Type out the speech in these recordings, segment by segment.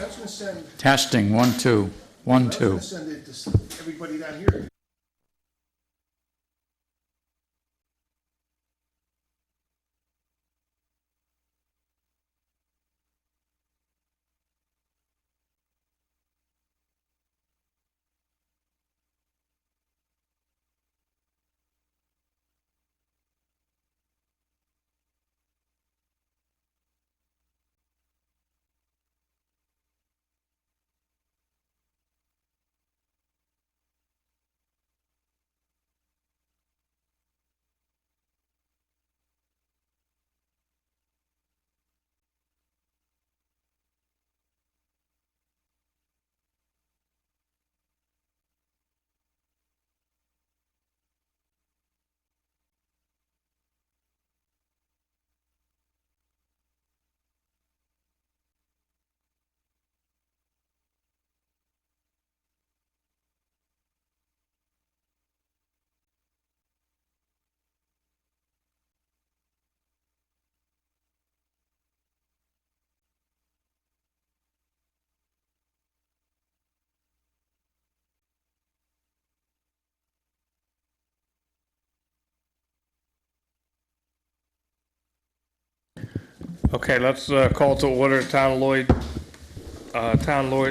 I was gonna send, Testing, 1, 2, 1, I was 2. gonna send it to everybody down here. Okay, let's call to order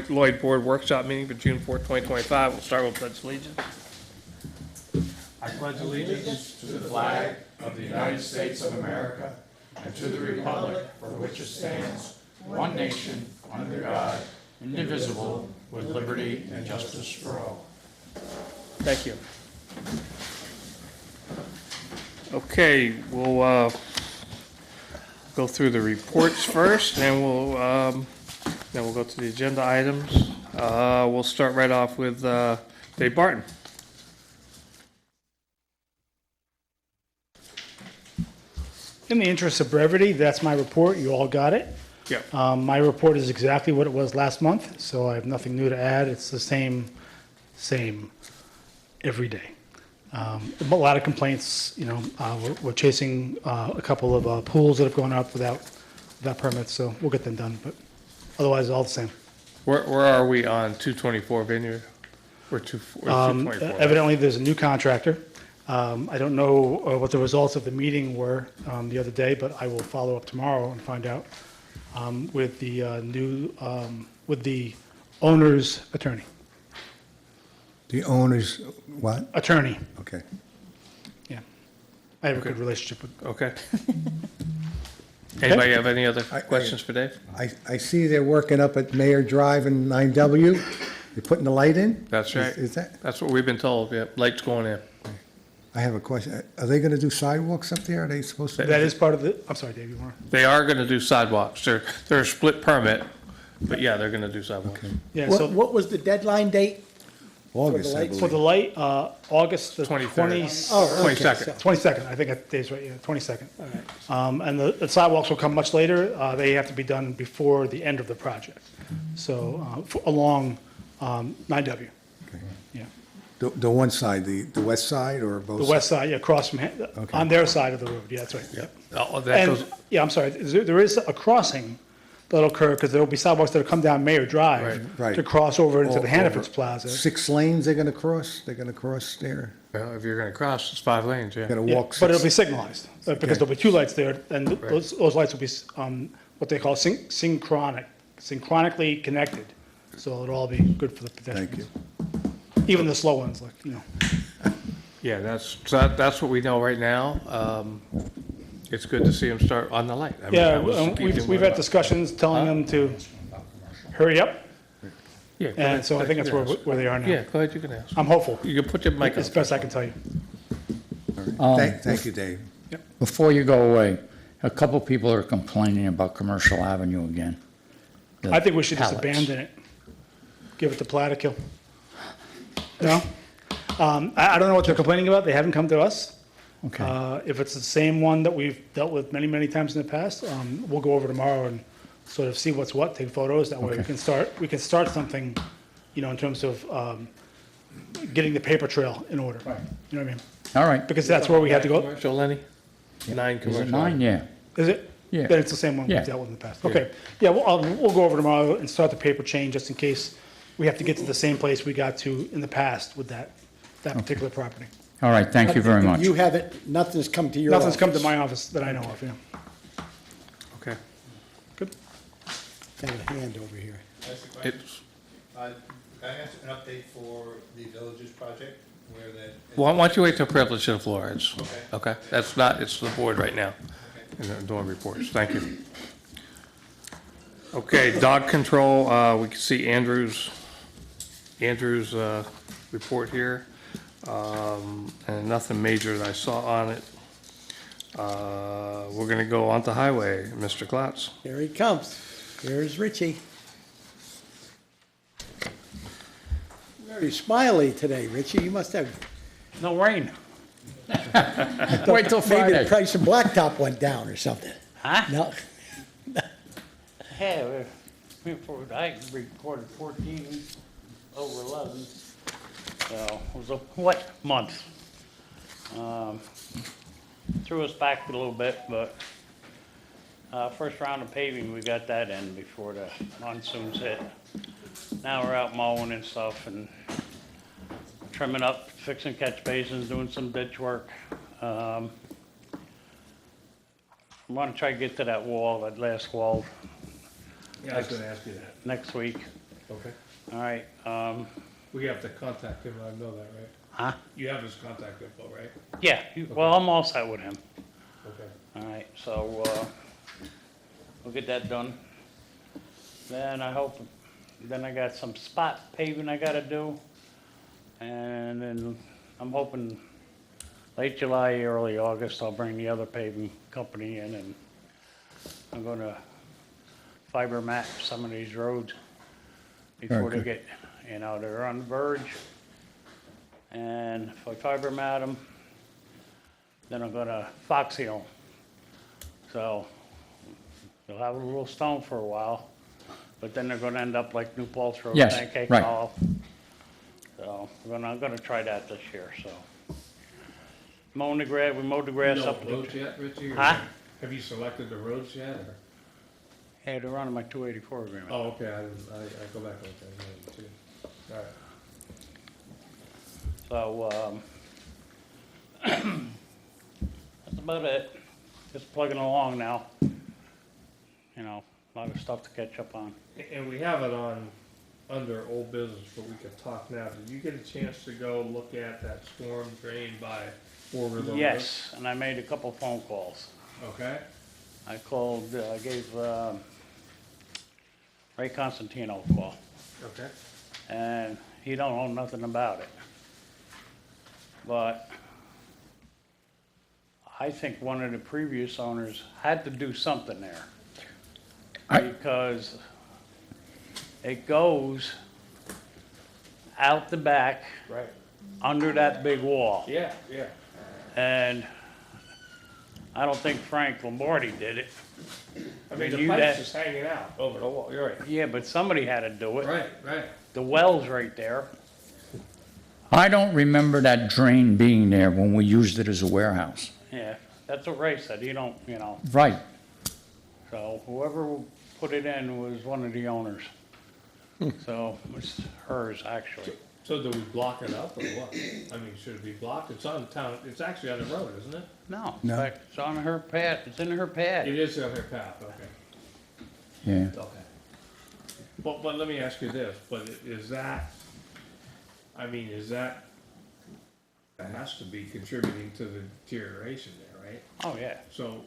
Lloyd Board Workshop Meeting for June 4th, 2025. We'll start with pledge allegiance. I pledge allegiance To the flag of the United States of America and to the republic for which it stands, one nation, under God, indivisible, with liberty and justice for all. Thank you. Okay, we'll go through the reports first, and we'll go to the agenda items. We'll start right off with Dave Barton. In the interest of brevity, that's my report. You all got it. Yep. My report is exactly what it was last month, so I have nothing new to add. It's the same every day. A lot of complaints, we're chasing a couple of pools that have gone up without permits, so we'll get them done, but otherwise, all the same. Where are we on 224 Vineyard? We're 224. Evidently, there's a new contractor. I don't know what the results of the meeting were the other day, but I will follow up tomorrow and find out with the owner's attorney. The owner's what? Attorney, Okay. yeah. I have a good relationship with. Okay. Anybody have any other questions for Dave? I see they're working up at Mayor Drive and 9W. They're putting the light in? That's right. Is that? That's what we've been told, yeah. Light's going in. I have a question. Are they gonna do sidewalks up there? Are they supposed to? That is part of the, I'm sorry, Dave, you want? They are gonna do sidewalks. They're a split permit, but yeah, they're gonna do sidewalks. Yeah, so What was the deadline date? August, I lights? for the believe. light, August the 23rd. 22nd. 22nd, I think Dave's right, yeah, 22nd. And the sidewalks will come much later. They have to be done before the end of the project. So along 9W, yeah. The one side, the west side or both? The west side, yeah, across from, on their side of the road, yeah, that's right. Yep. Oh, that goes, And, yeah, I'm sorry, there is a crossing that'll occur, because there'll be sidewalks that'll come down Mayor Drive Right. to cross over into All the Hannaford's over. Plaza. 6 lanes they're gonna cross? They're gonna cross there? well, if you're gonna cross, it's 5 lanes, yeah. Gonna Yeah, walk? but it'll be 6 signalized, because there'll be 2 lights there, and those lights will be what they call synchronically connected, so it'll all be good for the pedestrians. Thank you. Even the slow ones, like, Yeah, that's what we know right now. It's good to see them start on the light. I mean, Yeah, I was keeping we've had discussions telling them to hurry up, Yeah, go and ahead. so I think that's You can ask. where they are now. Yeah, go ahead, you can ask. I'm hopeful, You can put your mic on. as best I can tell you. Thank you, Dave. Before you go away, a couple people are complaining about Commercial Avenue again. The I think we should just pallets. abandon it, give it to Plattekill. No? I don't know what they're complaining about, they haven't come to us. Okay, If it's the same one that we've dealt with many, many times in the past, we'll go over tomorrow and sort of see what's what, take photos, that way we Okay. can start something, in terms of getting the paper trail in order. You know what I mean? all right. Because that's where we had to go. Commercial, Lenny? 9 Is commercial. it 9? Yeah. Is it? Yeah. Then it's the same one we've Yeah. dealt with in the past. Okay, yeah, we'll go over tomorrow and start the paper chain just in case we have to get to the same place we got to in the past with that particular property. All right, thank you very much. You haven't, nothing's come to your office? Nothing's come to my office that I know of, yeah. Okay. Good. Got a hand over here. That's the question. It's, Can I ask an update for the Villages project, where that? why don't you wait till privilege to the floor? It's, Okay. okay, that's not, it's the board right now, Okay. and they're doing reports. Thank you. Okay, dog control, we can see Andrew's report here, and nothing major that I saw on it. We're gonna go on to highway, Mr. Klotz. Here he comes. Here's Richie. Very smiley today, Richie. You must have, No rain. Wait till maybe the Friday. price of blacktop went down or something. Huh? No, Yeah, I recorded 14 over 11. So it was a wet month. Threw us back a little bit, but first round of paving, we got that in before the monsoons hit. Now we're out mowing and stuff and trimming up, fixing catch basins, doing some ditch work. I want to try to get to that wall, that last wall, Yeah, I was gonna ask you that. next week. Okay. All right, We have to contact him, I know that, right? huh? You have his contact info, right? Yeah, well, I'm all set with him. Okay. All right, so, we'll get that done. Then then I got some spot paving I gotta do. And then I'm hoping late July, early August, I'll bring the other paving company in and I'm gonna fiber map some of these roads before they good. get, they're on the verge. And if I fiber mat them, then I'm gonna fox seal them. So they'll have a little stone for a while, but then they're gonna end up like New Paltz Road, Yes, Pancake right. Hollow. So I'm gonna try that this year, so. Mowing the grass, we mowed the grass You know up. roads yet, Richie? or- Huh? Have you selected the roads yet, or? Hey, they're on my 284 agreement. Oh, okay, I go back, okay, all right. So, that's about it. Just plugging along now. A lot of stuff to catch up on. And we have it on, under old business, but we can talk now. Did you get a chance to go look at that storm drain by Four River Road? Yes, and I made a couple phone calls. Okay, I called, I gave Ray Constantino a call, okay. and he don't know nothing about it. But I think one of the previous owners had to do something there. Because it goes out the back, Right. under that big wall. Yeah, yeah. And I don't think Frank Lombardi did it. I mean, You the pipe's that- just hanging out over the wall, you're right. Yeah, but somebody had to do it. Right, right. The well's right there. I don't remember that drain being there when we used it as a warehouse. Yeah, that's what Ray said. He don't, Right. So whoever put it in was one of the owners. So it's hers, actually. So do we block it up or what? I mean, should it be blocked? It's on town, it's actually on the road, isn't it? No, in No. fact, it's on her pad. It's in her pad. It is on her path, okay. Yeah. Okay. But let me ask you this, but is that, that has to be contributing to the deterioration there, right? Oh, yeah. So,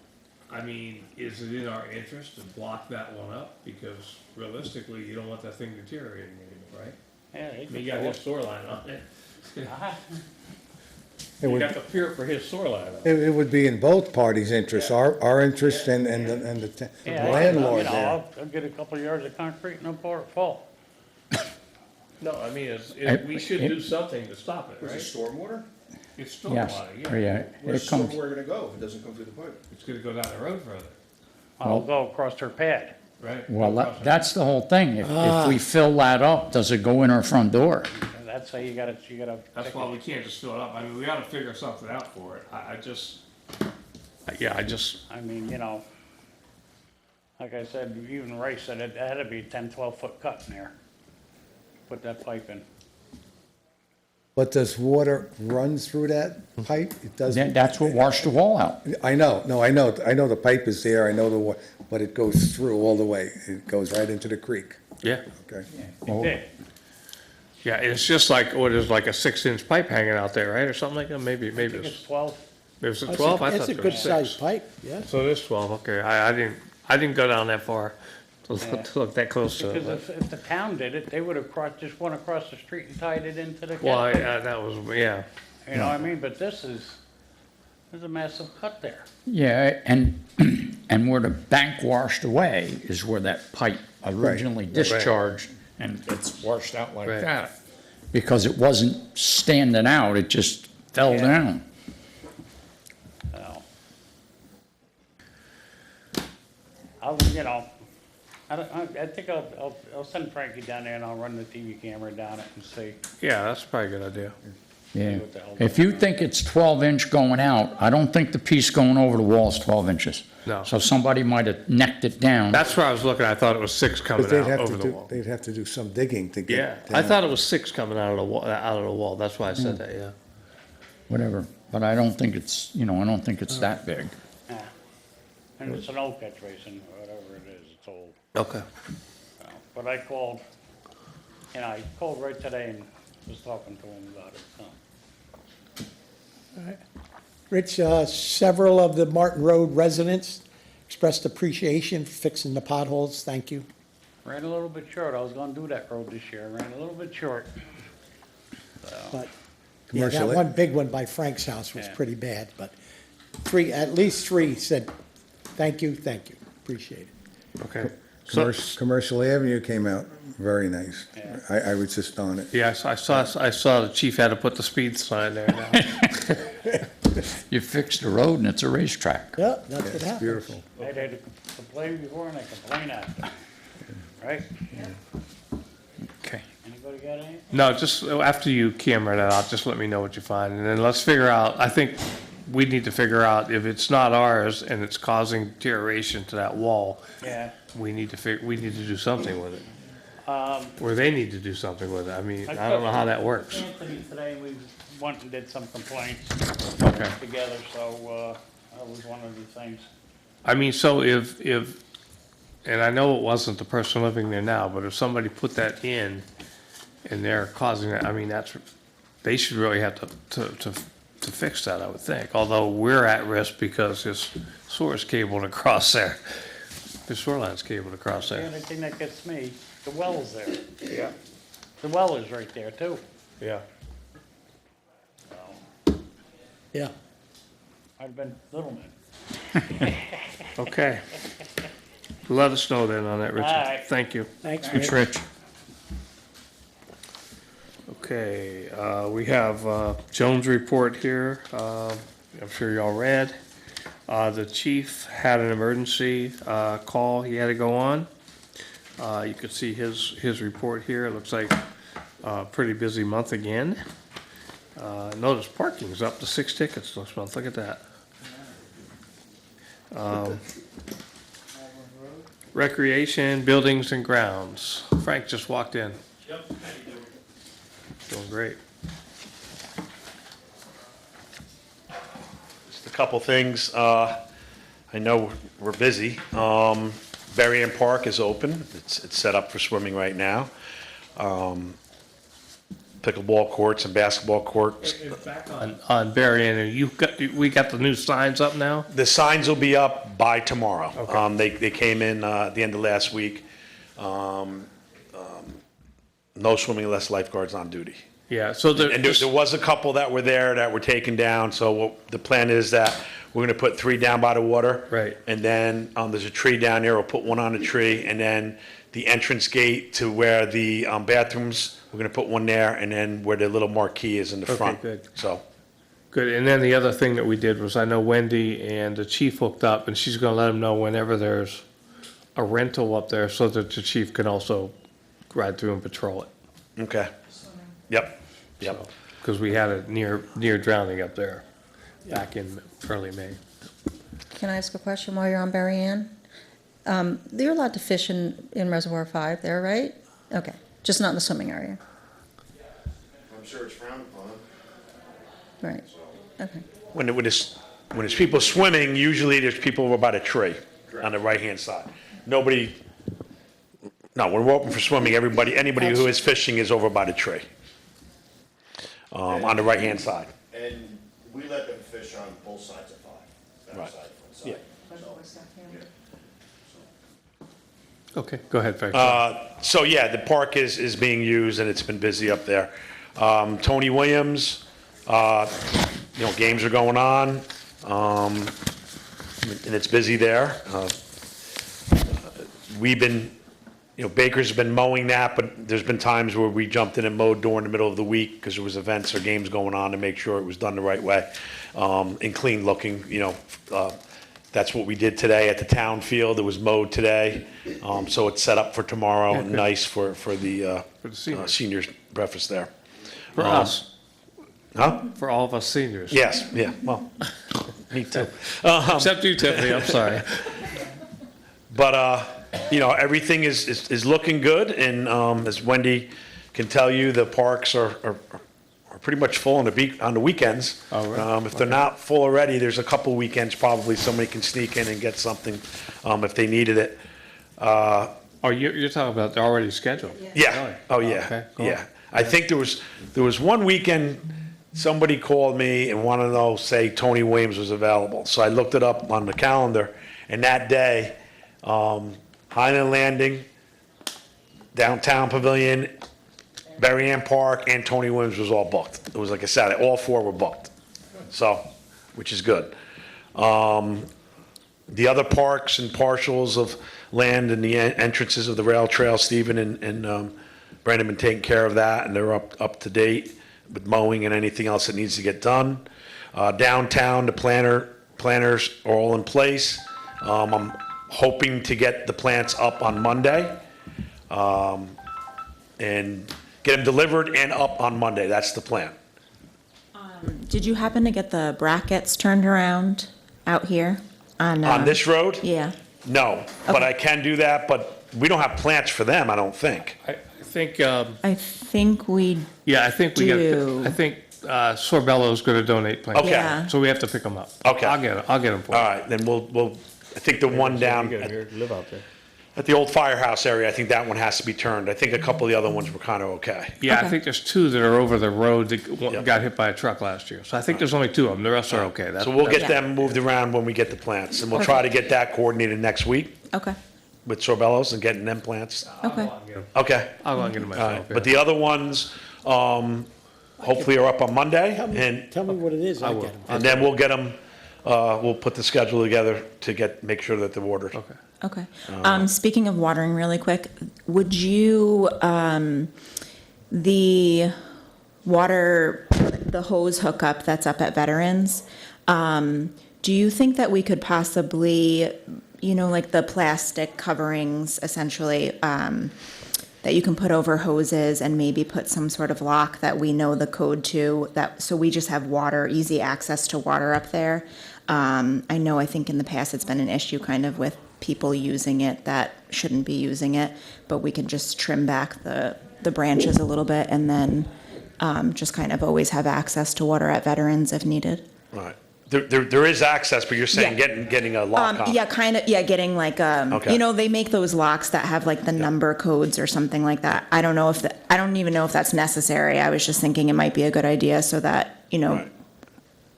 is it in our interest to block that one up? Because realistically, you don't want that thing deteriorating anymore, right? Yeah, they I mean, could you got fill his shore line on it. Uh-huh. it You would, got the pier for his shore line on it. it would be in both parties' interests, our interest and the Yeah, landlord there. I'll get a couple yards of concrete and I'll pour it full. No, we should do something to stop it, Is right? it stormwater? It's Yes. stormwater, yeah. Yeah. Where's It comes. stormwater gonna go if it doesn't come through the pipe? It's gonna go down the road further, I'll go across her pad. right? Well, that's the whole thing. If we fill that up, does it go in our front door? And that's how you gotta. That's why we can't just fill it up. We ought to figure something out for it. I just. I mean, like I said, even Ray said it had to be a 10, 12-foot cut in there. Put that pipe in. But does water run through that pipe? It doesn't? That's what washed the wall out. I know, no, I know the pipe is there, I know but it goes through all the way. It goes right into the creek, Yeah, okay? It did. yeah, it's just like, what is like a 6-inch pipe hanging out there, right, or something like that? Maybe I think it's, it's 12. it was a 12? I It's thought a it was good 6. sized pipe, yeah. So it is 12, okay. I didn't go down that far to Yeah. look that close to it. Because but- if the town did it, they would have just went across the street and tied it into the Well, catch. that was, yeah, You know what I mean? But there's a massive cut there. Yeah, and, and where the bank washed away is where that pipe originally discharged, and it's washed out like Right. that. Because it wasn't standing out, it just fell Yeah. down. So. I think I'll send Frankie down there and I'll run the TV camera down it and see. yeah, that's probably a good idea. Yeah. what the hell If you think it's 12-inch going out, I don't think the piece going over the wall is 12 inches. No. So somebody might have necked it down. That's where I was looking, I thought it was 6 coming But they'd out have over to the do, wall. they'd have to do some digging to Yeah, get I down. thought it was 6 coming out of the wall, that's why I said that, yeah. Whatever, but I don't think it's, I don't think it's that big. Yeah. And it's an old catch basin, or whatever it is, it's old. Okay. So, but I called, I called right today and was talking to him about it, so. Rich, several of the Martin Road residents expressed appreciation for fixing the potholes. Thank you. Ran a little bit short, I was gonna do that road this year, ran a little bit short. But, yeah, that Commercial- one big one by Frank's house was Yeah. pretty bad, but at least three said, thank you, appreciate it. Okay. So, Commercial Avenue came out very nice. Yeah. I was just on it. yes, I saw the chief had to put the speed sign there now. You fix the road and it's a racetrack. Yeah, that's what It's happened. beautiful. They had to complain before and they complain after, right? Okay. Anybody got anything? No, just after you camera that out, just let me know what you find, and then let's figure out, I think we need to figure out if it's not ours and it's causing deterioration to that wall, Yeah. we need to do something with it. Or they need to do something with it, I mean, I don't know how that works. Anthony today, we went and did some complaints Okay. together, so, that was one of the things. I mean, so if, and I know it wasn't the person living there now, but if somebody put that in and they're causing that, I mean, they should really have to fix that, I would think. Although we're at risk because his sewer's cabled across there. His shoreline's cabled across The there. only thing that gets me, the well is there. Yeah. The well is right there too. Yeah. So, Yeah. I'd have been Littleman. Okay. Let us know then on that, Richard. All right. Thank you. Thanks, Thanks, Rich. Rich. Okay, we have Jones' report here. I'm sure y'all read. The chief had an emergency call he had to go on. You could see his report here. It looks like a pretty busy month again. Notice parking's up to 6 tickets this month. Look at that. Recreation, buildings and grounds. Frank just walked in. Yep, how you doing? Doing great. Just a couple things. I know we're busy. Berrien Park is open. It's set up for swimming right now. Pickleball courts and basketball courts. On Berrien, we got the new signs up now? The signs will be up by tomorrow. They came in at the end of last week. No swimming unless lifeguards on duty. Yeah, so And there was a couple that were there that were taken down, so what the plan is that we're gonna put 3 down by the water. Right. And then, there's a tree down there, we'll put 1 on a tree, and then the entrance gate to where the bathrooms, we're gonna put 1 there, and then where the little marquee is in the Okay, front. good. So, Good, and then the other thing that we did was, I know Wendy and the chief hooked up, and she's gonna let them know whenever there's a rental up there, so that the chief can also ride through and patrol it. okay. Yep, yep. Because we had a near drowning up there back in early May. Can I ask a question while you're on Berrien? They're allowed to fish in Reservoir 5 there, right? Okay, just not in the swimming area, I'm sure it's frowned upon. right? Okay. When there's people swimming, usually there's people over by the tree on the right-hand side. Nobody, no, when we're open for swimming, anybody who is fishing is over by the tree. On the right-hand side. And we let them fish on both sides of 5, Right. backside, front side. Okay, go ahead, Frank. So yeah, the park is being used and it's been busy up there. Tony Williams, games are going on, and it's busy there. We've been, Baker's been mowing that, but there's been times where we jumped in and mowed during the middle of the week because there was events or games going on to make sure it was done the right way, and clean looking, that's what we did today at the town field. It was mowed today, so it's set up for tomorrow and good. nice for the seniors. seniors breakfast there. For us, Huh? for all of us seniors. Yes, yeah, well, me too. Except you, Tiffany, I'm sorry. But, everything is looking good, and as Wendy can tell you, the parks are pretty much full on the weekends. Oh, really? If they're not full already, there's a couple weekends probably somebody can sneak in and get something if they needed it. Oh, you're talking about they're already scheduled? Yeah, Really? oh, yeah, Okay, cool. yeah. I think there was one weekend, somebody called me and wanted to know, say Tony Williams was available. So I looked it up on the calendar, and that day, Highland Landing, Downtown Pavilion, Berry Ann Park, and Tony Williams was all booked. It was like a Saturday, all 4 were booked, so, which is good. The other parks and partials of land and the entrances of the rail trail, Stephen and Brandon been taking care of that, and they're up to date with mowing and anything else that needs to get done. Downtown, the planters are all in place. I'm hoping to get the plants up on Monday, and get them delivered and up on Monday. That's the plan. Did you happen to get the brackets turned around out here on? On this road? Yeah. No, but Okay. I can do that, but we don't have plants for them, I don't think. I think, I think we, yeah, I think we got, Do- I think Sorbello's going to donate plants. Okay. Yeah. So we have to pick them up. Okay. I'll get them for you. All right, then we'll, I think the one down Live out there. at the old firehouse area, I think that one has to be turned. I think a couple of the other ones were kind of okay. Yeah, I Okay. think there's 2 that are over the road that Yeah. got hit by a truck last year. So I think there's only 2 of them. The rest are okay. So we'll get Yeah. them moved around when we get the plants, and we'll try to get that coordinated next week okay, with Sorbello's and getting them plants. okay. Okay. I'll go and get them All myself. right, but the other ones, hopefully are up on Monday, and Tell me what it is, I will. get them. and then we'll get them, we'll put the schedule together to make sure that they're ordered. Okay. Okay. Speaking of watering really quick, would you, the water, the hose hookup that's up at Veterans, do you think that we could possibly, like the plastic coverings essentially, that you can put over hoses and maybe put some sort of lock that we know the code to, so we just have water, easy access to water up there? I think in the past it's been an issue kind of with people using it that shouldn't be using it, but we can just trim back the branches a little bit and then just kind of always have access to water at Veterans if needed. All right. There is access, but you're saying Yeah. getting a lock on. Yeah, kind of, getting like, Okay. they make those locks that have like the number codes or something like that. I don't know I don't even know if that's necessary. I was just thinking it might be a good idea so that, Right.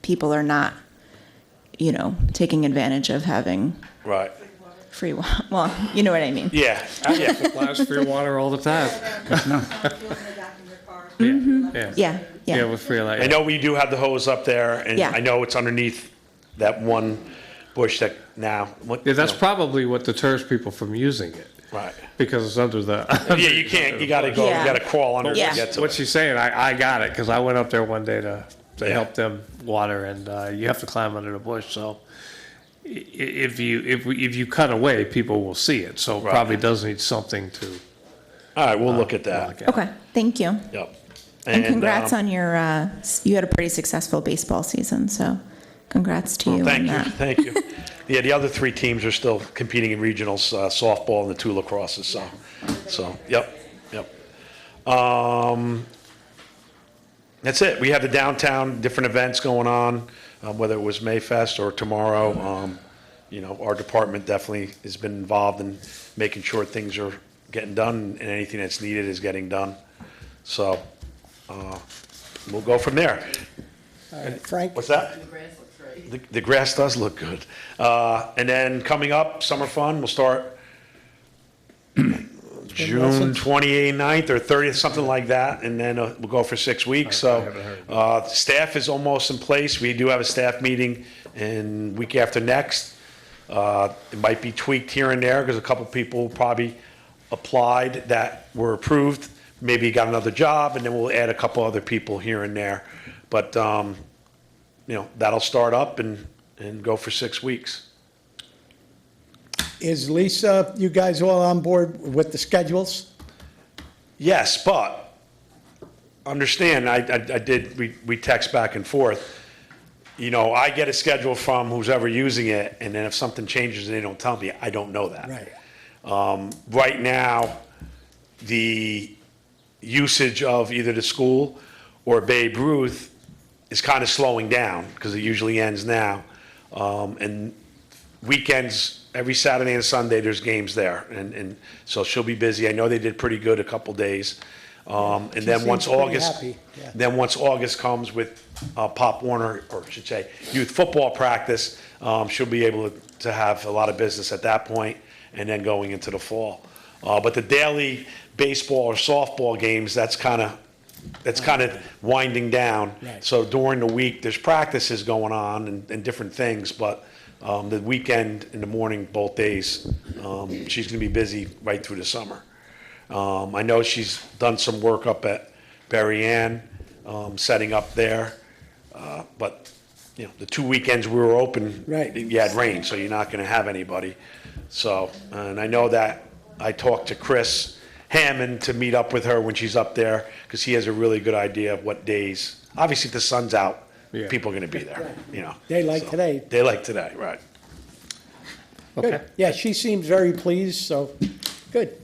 people are not, taking advantage of having Right. free water. Well, you know what I mean. Yeah, yeah. Flash free water all the time. Yeah. Yeah, Yeah, with free light. I know we do have the hose up there, and Yeah. I know it's underneath that one bush that now. Yeah, that's probably what deters people from using it, Right. because it's under the. Yeah, you can't, you gotta go, you Yeah. gotta crawl under to Yeah. get to What it. she's saying, I got it, because I went up there one day to Yeah. help them water, and you have to climb under the bush, so if you cut away, people will see it, so it Right. probably does need something to All right, we'll look at that. block it. Okay, thank you. Yep. And congrats um, on your, you had a pretty successful baseball season, so Congrats to you on Thank you, that. thank you. Yeah, the other 3 teams are still competing in regionals, softball and the 2 lacrosses, so, yep. That's it. We have the downtown, different events going on, whether it was Mayfest or tomorrow. Our department definitely has been involved in making sure things are getting done and anything that's needed is getting done. So, we'll go from there. All right, Frank? What's that? The grass does look good. And then coming up, summer fun, we'll start June Wilson? 29th or 30th, something like that, and then we'll go for 6 weeks. So staff is almost in place. We do have a staff meeting in week after next. It might be tweaked here and there because a couple people probably applied that were approved, maybe got another job, and then we'll add a couple other people here and there. But, that'll start up and go for 6 weeks. Is Lisa, you guys all on board with the schedules? Yes, but understand, we text back and forth. I get a schedule from who's ever using it, and then if something changes and they don't tell me, I don't know that. Right. Right now, the usage of either the school or Babe Ruth is kind of slowing down because it usually ends now. And weekends, every Saturday and Sunday, there's games there. And so she'll be busy. I know they did pretty good a couple days. And She then seems once pretty August, happy, yeah. then once August comes with Pop Warner, or I should say, youth football practice, she'll be able to have a lot of business at that point, and then going into the fall. But the daily baseball or softball games, that's kind of winding down. Right. So during the week, there's practices going on and different things, but the weekend in the morning, both days, she's going to be busy right through the summer. I know she's done some work up at Berry Ann, setting up there. But, the 2 weekends we were open, Right. you had rain, so you're not going to have anybody. So, and I know that I talked to Chris Hammond to meet up with her when she's up there, because he has a really good idea of what days. Obviously, if the sun's out, Yeah. people are going to be there, They like So, today. They like today, right. Okay. Good. Yeah, she seems very pleased, so, good.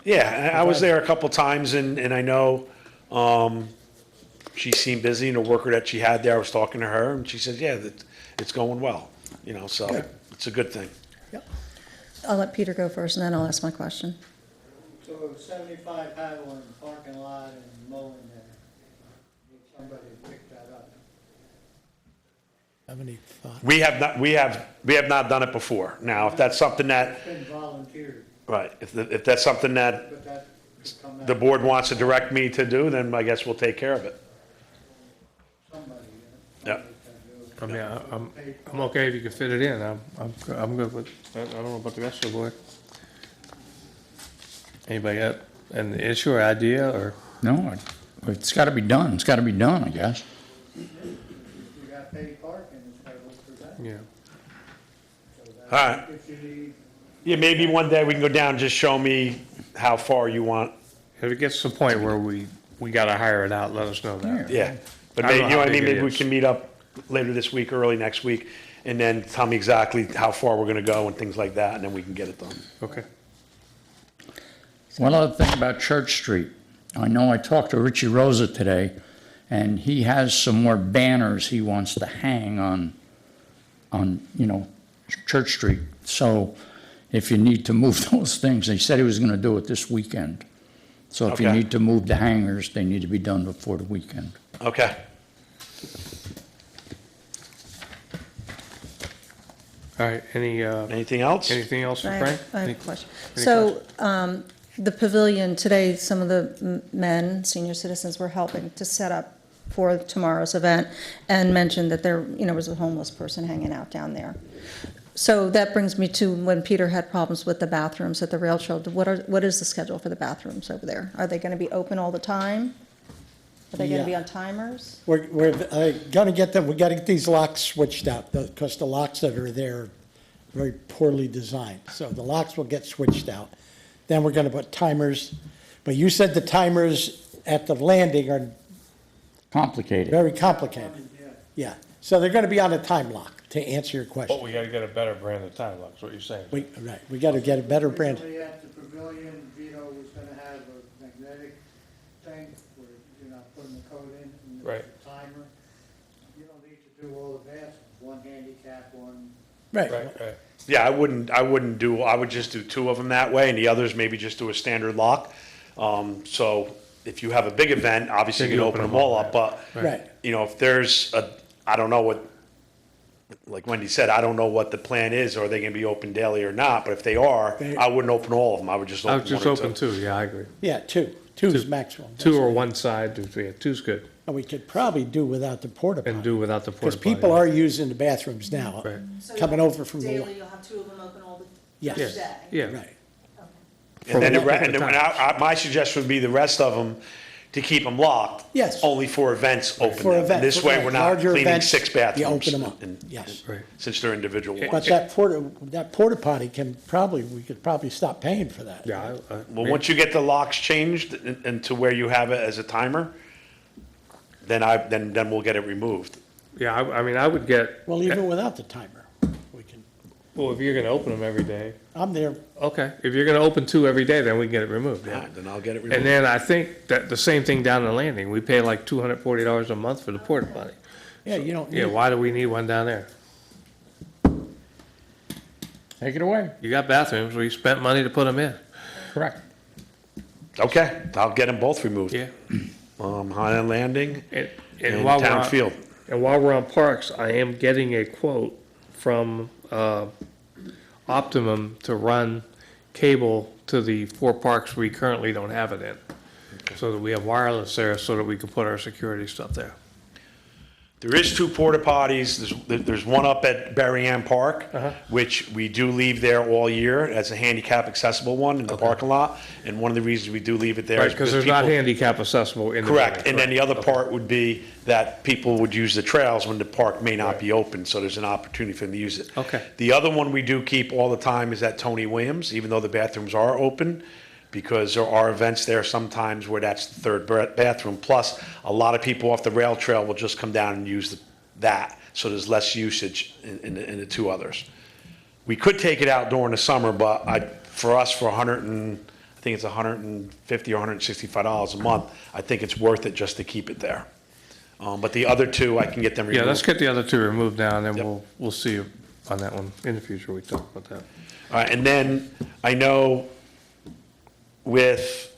Yeah, I was there a couple times, and I know she seemed busy, and the worker that she had there, I was talking to her, and she said, yeah, that it's going well, so Good. it's a good thing. I'll let Peter go first, and then I'll ask my question. So 75 Haviland parking lot and mowing there, need somebody to pick that up. 75. We have not done it before. Now, if that's something that, It's been volunteered, right, if that's something that but that could come out. the board wants to direct me to do, then I guess we'll take care of it. Somebody, Yeah. I mean, I'm okay if you can fit it in. I'm good with, I don't know about the rest of the board. Anybody got an issue or idea, or? No, it's got to be done. It's got to be done, I guess. You got paid parking, it's gotta look for that. Yeah. So that- All right. If you need, Yeah, maybe one day we can go down and just show me how far you want. If it gets to the point where we gotta hire it out, let us know that. Yeah. But I maybe, don't know how what I mean? big it Maybe we is. can meet up later this week, early next week, and then tell me exactly how far we're gonna go and things like that, and then we can get it done. Okay. One other thing about Church Street. I know I talked to Richie Rosa today, and he has some more banners he wants to hang on Church Street. So if you need to move those things, he said he was going to do it this weekend. So if you Okay. need to move the hangers, they need to be done before the weekend. Okay. All right, Anything else? anything else for I Frank? have Any- a question. any So, the pavilion, today, some of the men, senior citizens, were helping to set up for tomorrow's event and mentioned that there, was a homeless person hanging out down there. So that brings me to when Peter had problems with the bathrooms at the rail trail. What is the schedule for the bathrooms over there? Are they going to be open all the time? Are they going to be Yeah. on timers? We're gonna get them, we gotta get these locks switched out, because the locks that are there are very poorly designed. So the locks will get switched out. Then we're gonna put timers, but you said the timers at the landing are Complicated. very complicated. Yeah, So they're gonna be on a time lock, to answer your But question. we gotta get a better brand of time lock, is what you're saying. Right, we gotta get a better brand. Originally at the pavilion, Vito was gonna have a magnetic thing where you're not putting the code in and Right. there's a timer. You don't need to do all the bathrooms, one handicap, one. Right, Right. Yeah, I would just do two of them that way, and the others maybe just do a standard lock. So if you have a big event, obviously Then you can open them all up, but, right. you know, if there's I don't know what, like Wendy said, I don't know what the plan is, are they gonna be open daily or not, but if they are, I wouldn't open all of them, I would just I open was just one or open two. two, yeah, I agree. Yeah, two is maximum. Two or one side, yeah, two's good, And we could probably do without the porta and potty. do without the porta Because potty. people are using the bathrooms now, Right. coming over from the. Daily, you'll have two of them open all the Yes. rest of the Yeah, day. yeah. Right. And then, For and then my suggestion would be the rest of them, to keep them locked. Yes. Only for events, open For them. events, This way, right. we're not Larger cleaning events, 6 you bathrooms. open 'em up. and- Yes. Right. Since they're individual But ones. that porta potty we could probably stop paying for that. Yeah. Well, once you get the locks changed and to where you have it as a timer, then we'll get it removed. Yeah, I mean, I would get, Well, even without the timer, we can, well, if you're gonna open them every day, I'm there, okay, if you're gonna open two every day, then we can get it removed, Yeah, yeah. then I'll get it And removed. then I think that the same thing down the landing, we pay like $240 a month for the porta potty. yeah, you don't Yeah, need, why do we need one down there? Take it away. You got bathrooms, we spent money to put them in. Correct. Okay, I'll get them both removed. Yeah. Highland Landing And and while we're Town on, Field. and while we're on parks, I am getting a quote from Optimum to run cable to the 4 parks we currently don't have it in. So that we have wireless there so that we can put our security stuff there. There is 2 porta potties. There's one up at Berry Ann Park, which we do leave there all year as a handicap accessible one in the parking lot. And one of the reasons we do leave it there Right, is because because there's not people. handicap accessible in the. Correct, building, and then the correct. other part would be that people would use the trails when the park may not Right. be open, so there's an opportunity for them to use it. Okay. The other one we do keep all the time is at Tony Williams, even though the bathrooms are open, because there are events there sometimes where that's the third bathroom. Plus, a lot of people off the rail trail will just come down and use that, so there's less usage in the 2 others. We could take it out during the summer, but for us, for I think it's $150 or $165 a month, I think it's worth it just to keep it there. But the other 2, I can get them removed. Yeah, let's get the other 2 removed now, and then Yep. we'll see on that one. In the future, we talk about that. All right, and then I know with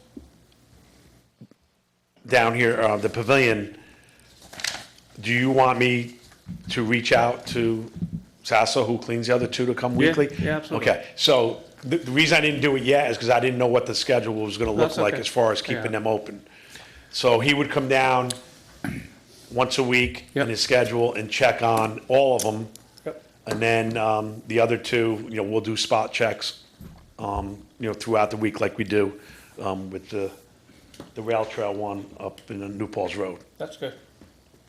down here, the pavilion, do you want me to reach out to Sasso, who cleans the other 2, to come Yeah, weekly? yeah, absolutely. Okay, so the reason I didn't do it yet is because I didn't know what the schedule was gonna look That's like okay. as far as Yeah. keeping them open. So he would come down once a week in Yep. his schedule and check on all of them. Yep. And then, the other 2, we'll do spot checks, throughout the week like we do, with the rail trail one up in the New Paltz Road. That's good.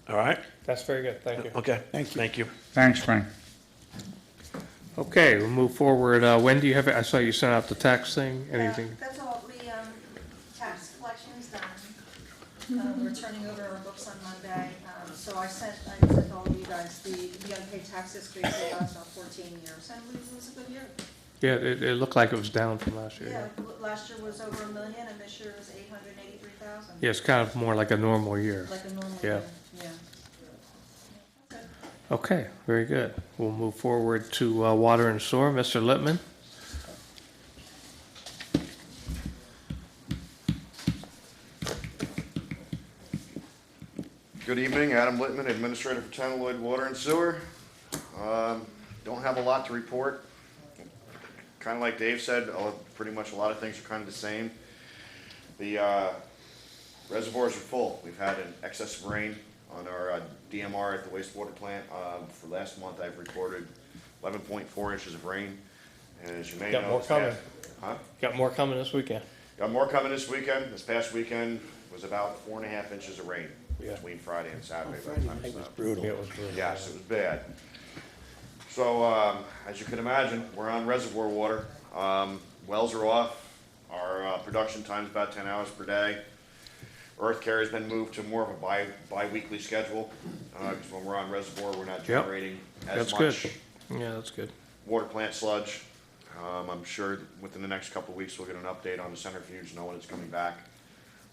All right? That's very good. Thank you. Okay. Thank you. Thank you. Thanks, Frank. Okay, we'll move forward. Wendy, you have, I saw you sent out the tax thing. Anything? That's all, tax collection's done. We're turning over our books on Monday, so I sent all of you guys the unpaid tax history for the last 14 years, and it was a good year. Yeah, it looked like it was down from last year. Yeah, last year was over $1 million, and this year was $883,000. Yeah, it's kind of more like a normal year. Like a normal Yeah. year, yeah. Okay, very good. We'll move forward to water and sewer. Mr. Lippman? Good evening, Adam Littman, Administrator for Town of Lloyd Water and Sewer. Don't have a lot to report. Kind of like Dave said, pretty much a lot of things are kind of the same. The reservoirs are full. We've had an excess of rain on our DMR at the wastewater plant. For last month, I've recorded 11.4 inches of rain. And as you may know. Got more this coming. past- Huh? Got more coming this weekend. Got more coming this weekend. This past weekend was about 4.5 inches of rain Yeah. between Friday and Saturday. by the Friday time night it was stopped. brutal. It was really. Yes, it was bad. So, as you can imagine, we're on reservoir water. Wells are off. Our production time's about 10 hours per day. Earth care has been moved to more of a bi-weekly schedule, because when we're on reservoir, we're not generating as That's good. much Yeah, that's good. water plant sludge. I'm sure within the next couple of weeks, we'll get an update on the centrifuge, know when it's coming back.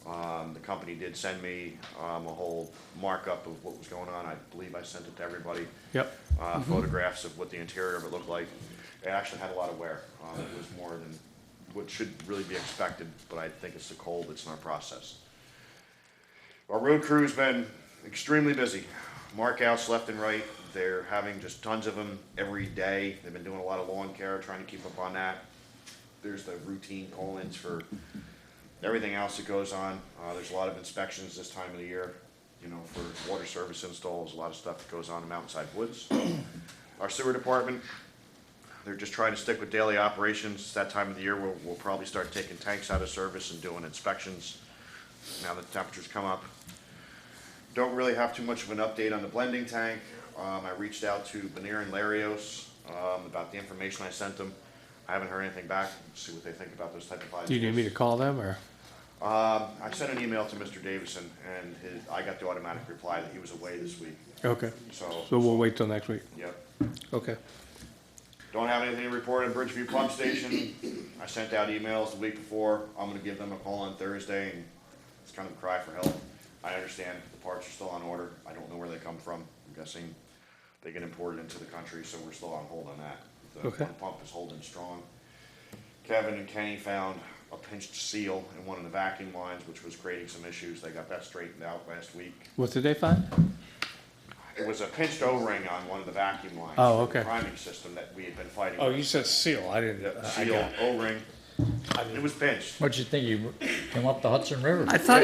The company did send me a whole markup of what was going on. I believe I sent it to everybody. Yep. Photographs of what the interior of it looked like. It actually had a lot of wear. It was more than what should really be expected, but I think it's the cold that's in our process. Our road crew's been extremely busy. Markouts left and right. They're having just tons of them every day. They've been doing a lot of lawn care, trying to keep up on that. There's the routine call-ins for everything else that goes on. There's a lot of inspections this time of the year, you know, for water service installs, a lot of stuff that goes on in Mountainside Woods. Our sewer department, they're just trying to stick with daily operations. It's that time of the year where we'll probably start taking tanks out of service and doing inspections now that the temperatures come up. Don't really have too much of an update on the blending tank. I reached out to Benear and Larios about the information I sent them. I haven't heard anything back. See what they think about those type of ideas. Do you need me to call them, or? I sent an email to Mr. Davison, and I got the automatic reply that he was away this week. Okay. So we'll wait till next week? Yep. Okay. Don't have anything to report on Bridgeview Pump Station. I sent out emails the week before. I'm gonna give them a call on Thursday, and it's kind of a cry for help. I understand the parts are still on order. I don't know where they come from. I'm guessing they get imported into the country, so we're still on hold on that. The pump is holding strong. Kevin and Kenny found a pinched seal in one of the vacuum lines, which was creating some issues. They got that straightened out last week. What did they find? It was a pinched O-ring on one of the vacuum lines. Oh, for the okay. priming system that we had been fighting Oh, with. you said seal, I didn't. Seal, O-ring. It was pinched. What'd you think, you came up the Hudson River? I thought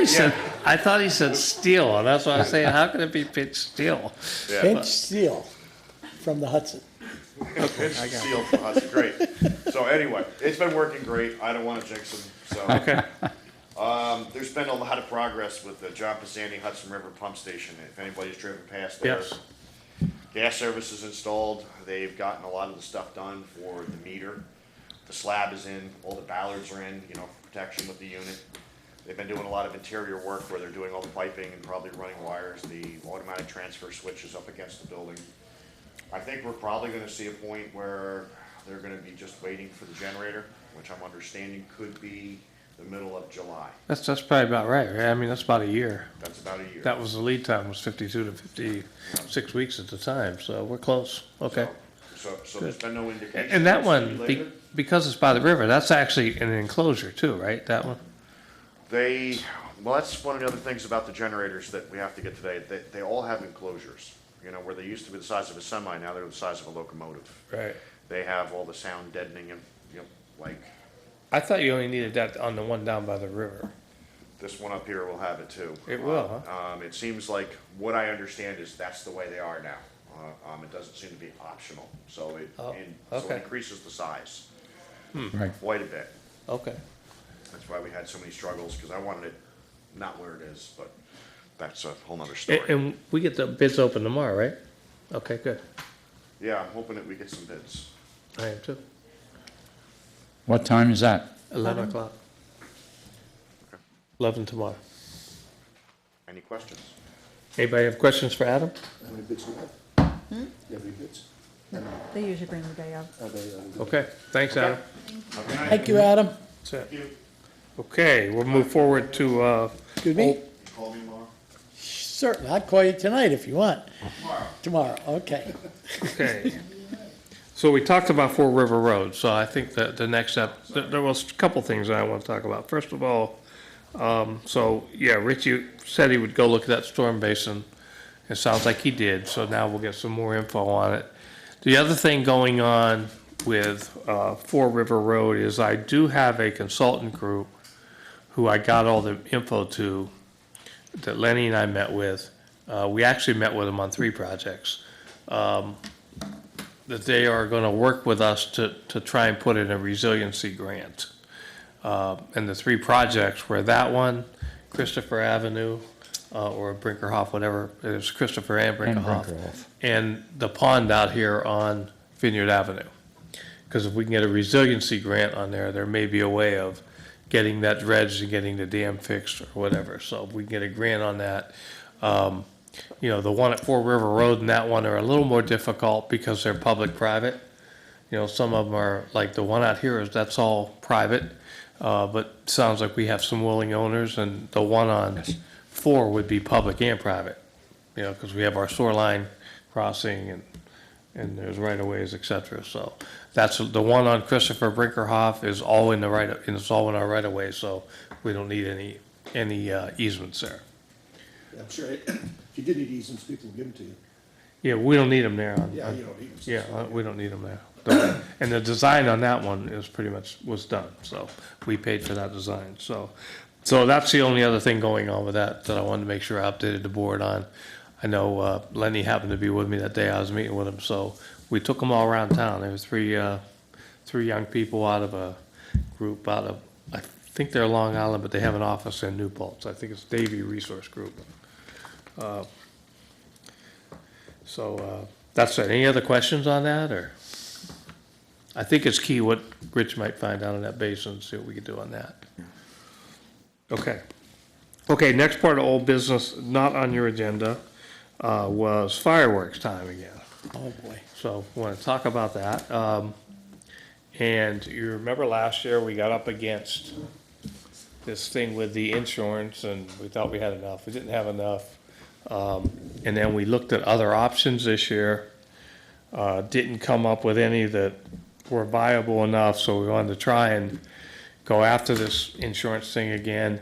he said steel, and that's why I was saying, how can it be pitched steel? Yeah. Pinch steel from the Hudson. Pinched seal for us, great. So anyway, it's been working great. I don't want to jinx them, so. Okay. There's been a lot of progress with the John Pisani Hudson River Pump Station. If anybody's driven past there. Yes. Gas service is installed. They've gotten a lot of the stuff done for the meter. The slab is in, all the ballards are in, you know, for protection with the unit. They've been doing a lot of interior work where they're doing all the piping and probably running wires. The automatic transfer switch is up against the building. I think we're probably gonna see a point where they're gonna be just waiting for the generator, which I'm understanding could be the middle of July. That's probably about right? I mean, that's about a year. That's about a year. That was the lead time, was 52 to 56 weeks at the time, so we're close. Okay. So there's been no indication. And that it's one, later. because it's by the river, that's actually an enclosure too, right? That one? Well, that's one of the other things about the generators that we have to get today. They all have enclosures. You know, where they used to be the size of a semi, now they're the size of a locomotive. Right. They have all the sound deadening and, you know, like I thought you only needed that on the one down by the river. this one up here will have it too. It will, huh? It seems like, what I understand is that's the way they are now. It doesn't seem to be optional, so Oh, it okay. increases the size Right. quite a bit. Okay. That's why we had so many struggles, because I wanted it not where it is, but that's a whole nother story. And we get the bids open tomorrow, right? Okay, good. Yeah, I'm hoping that we get some bids. I am too. What time is that? 11 o'clock. 11 tomorrow. Any questions? Anybody have questions for Adam? How many bids do you have? Hmm? You have any bids? They usually bring the day of. Okay, thanks, Adam. Thank you, Adam. That's it. Okay, we'll move forward to, Excuse me? Call me tomorrow. Certainly, I'll call you tonight if you want. Tomorrow, okay. okay. So we talked about Four River Road, so I think that the next step, there was a couple things I want to talk about. First of all, Richie said he would go look at that storm basin. It sounds like he did, so now we'll get some more info on it. The other thing going on with Four River Road is I do have a consultant group who I got all the info to, that Lenny and I met with. We actually met with them on 3 projects. That they are gonna work with us to try and put in a resiliency grant. And the 3 projects were that one, Christopher Avenue, or Brinkerhoff, whatever, it was Christopher and Brinkerhoff. And the pond out here on Vineyard Avenue. Because if we can get a resiliency grant on there, there may be a way of getting that dredged and getting the dam fixed or whatever. So if we can get a grant on that. You know, the one at Fort River Road and that one are a little more difficult because they're public-private. You know, some of them are, like the one out here that's all private. But sounds like we have some willing owners, and the one on 4 would be public and private. You know, because we have our shore line crossing and there's right-of-ways, et cetera. So that's the one on Christopher Brinkerhoff is all in the it's all in our right-of-way, so we don't need any easements there. I'm sure if you did need easements, people will give them to you. Yeah, we don't need them there. Yeah, you don't need them. Yeah, we don't need them there. And the design on that one is pretty much was done, so we paid for that design. So that's the only other thing going on with that I wanted to make sure I updated the board on. I know Lenny happened to be with me that day I was meeting with him, so we took them all around town. There was three young people out of a group out of, I think they're Long Island, but they have an office in New Paltz. I think it's Davy Resource Group. That's it. Any other questions on that, or? I think it's key what Rich might find out in that basin, see what we can do on that. Okay. Okay, next part of old business, not on your agenda, was fireworks time again. Oh, boy. So we want to talk about that. And you remember last year, we got up against this thing with the insurance, and we thought we had enough. We didn't have enough. And then we looked at other options this year, didn't come up with any that were viable enough, so we wanted to try and go after this insurance thing again.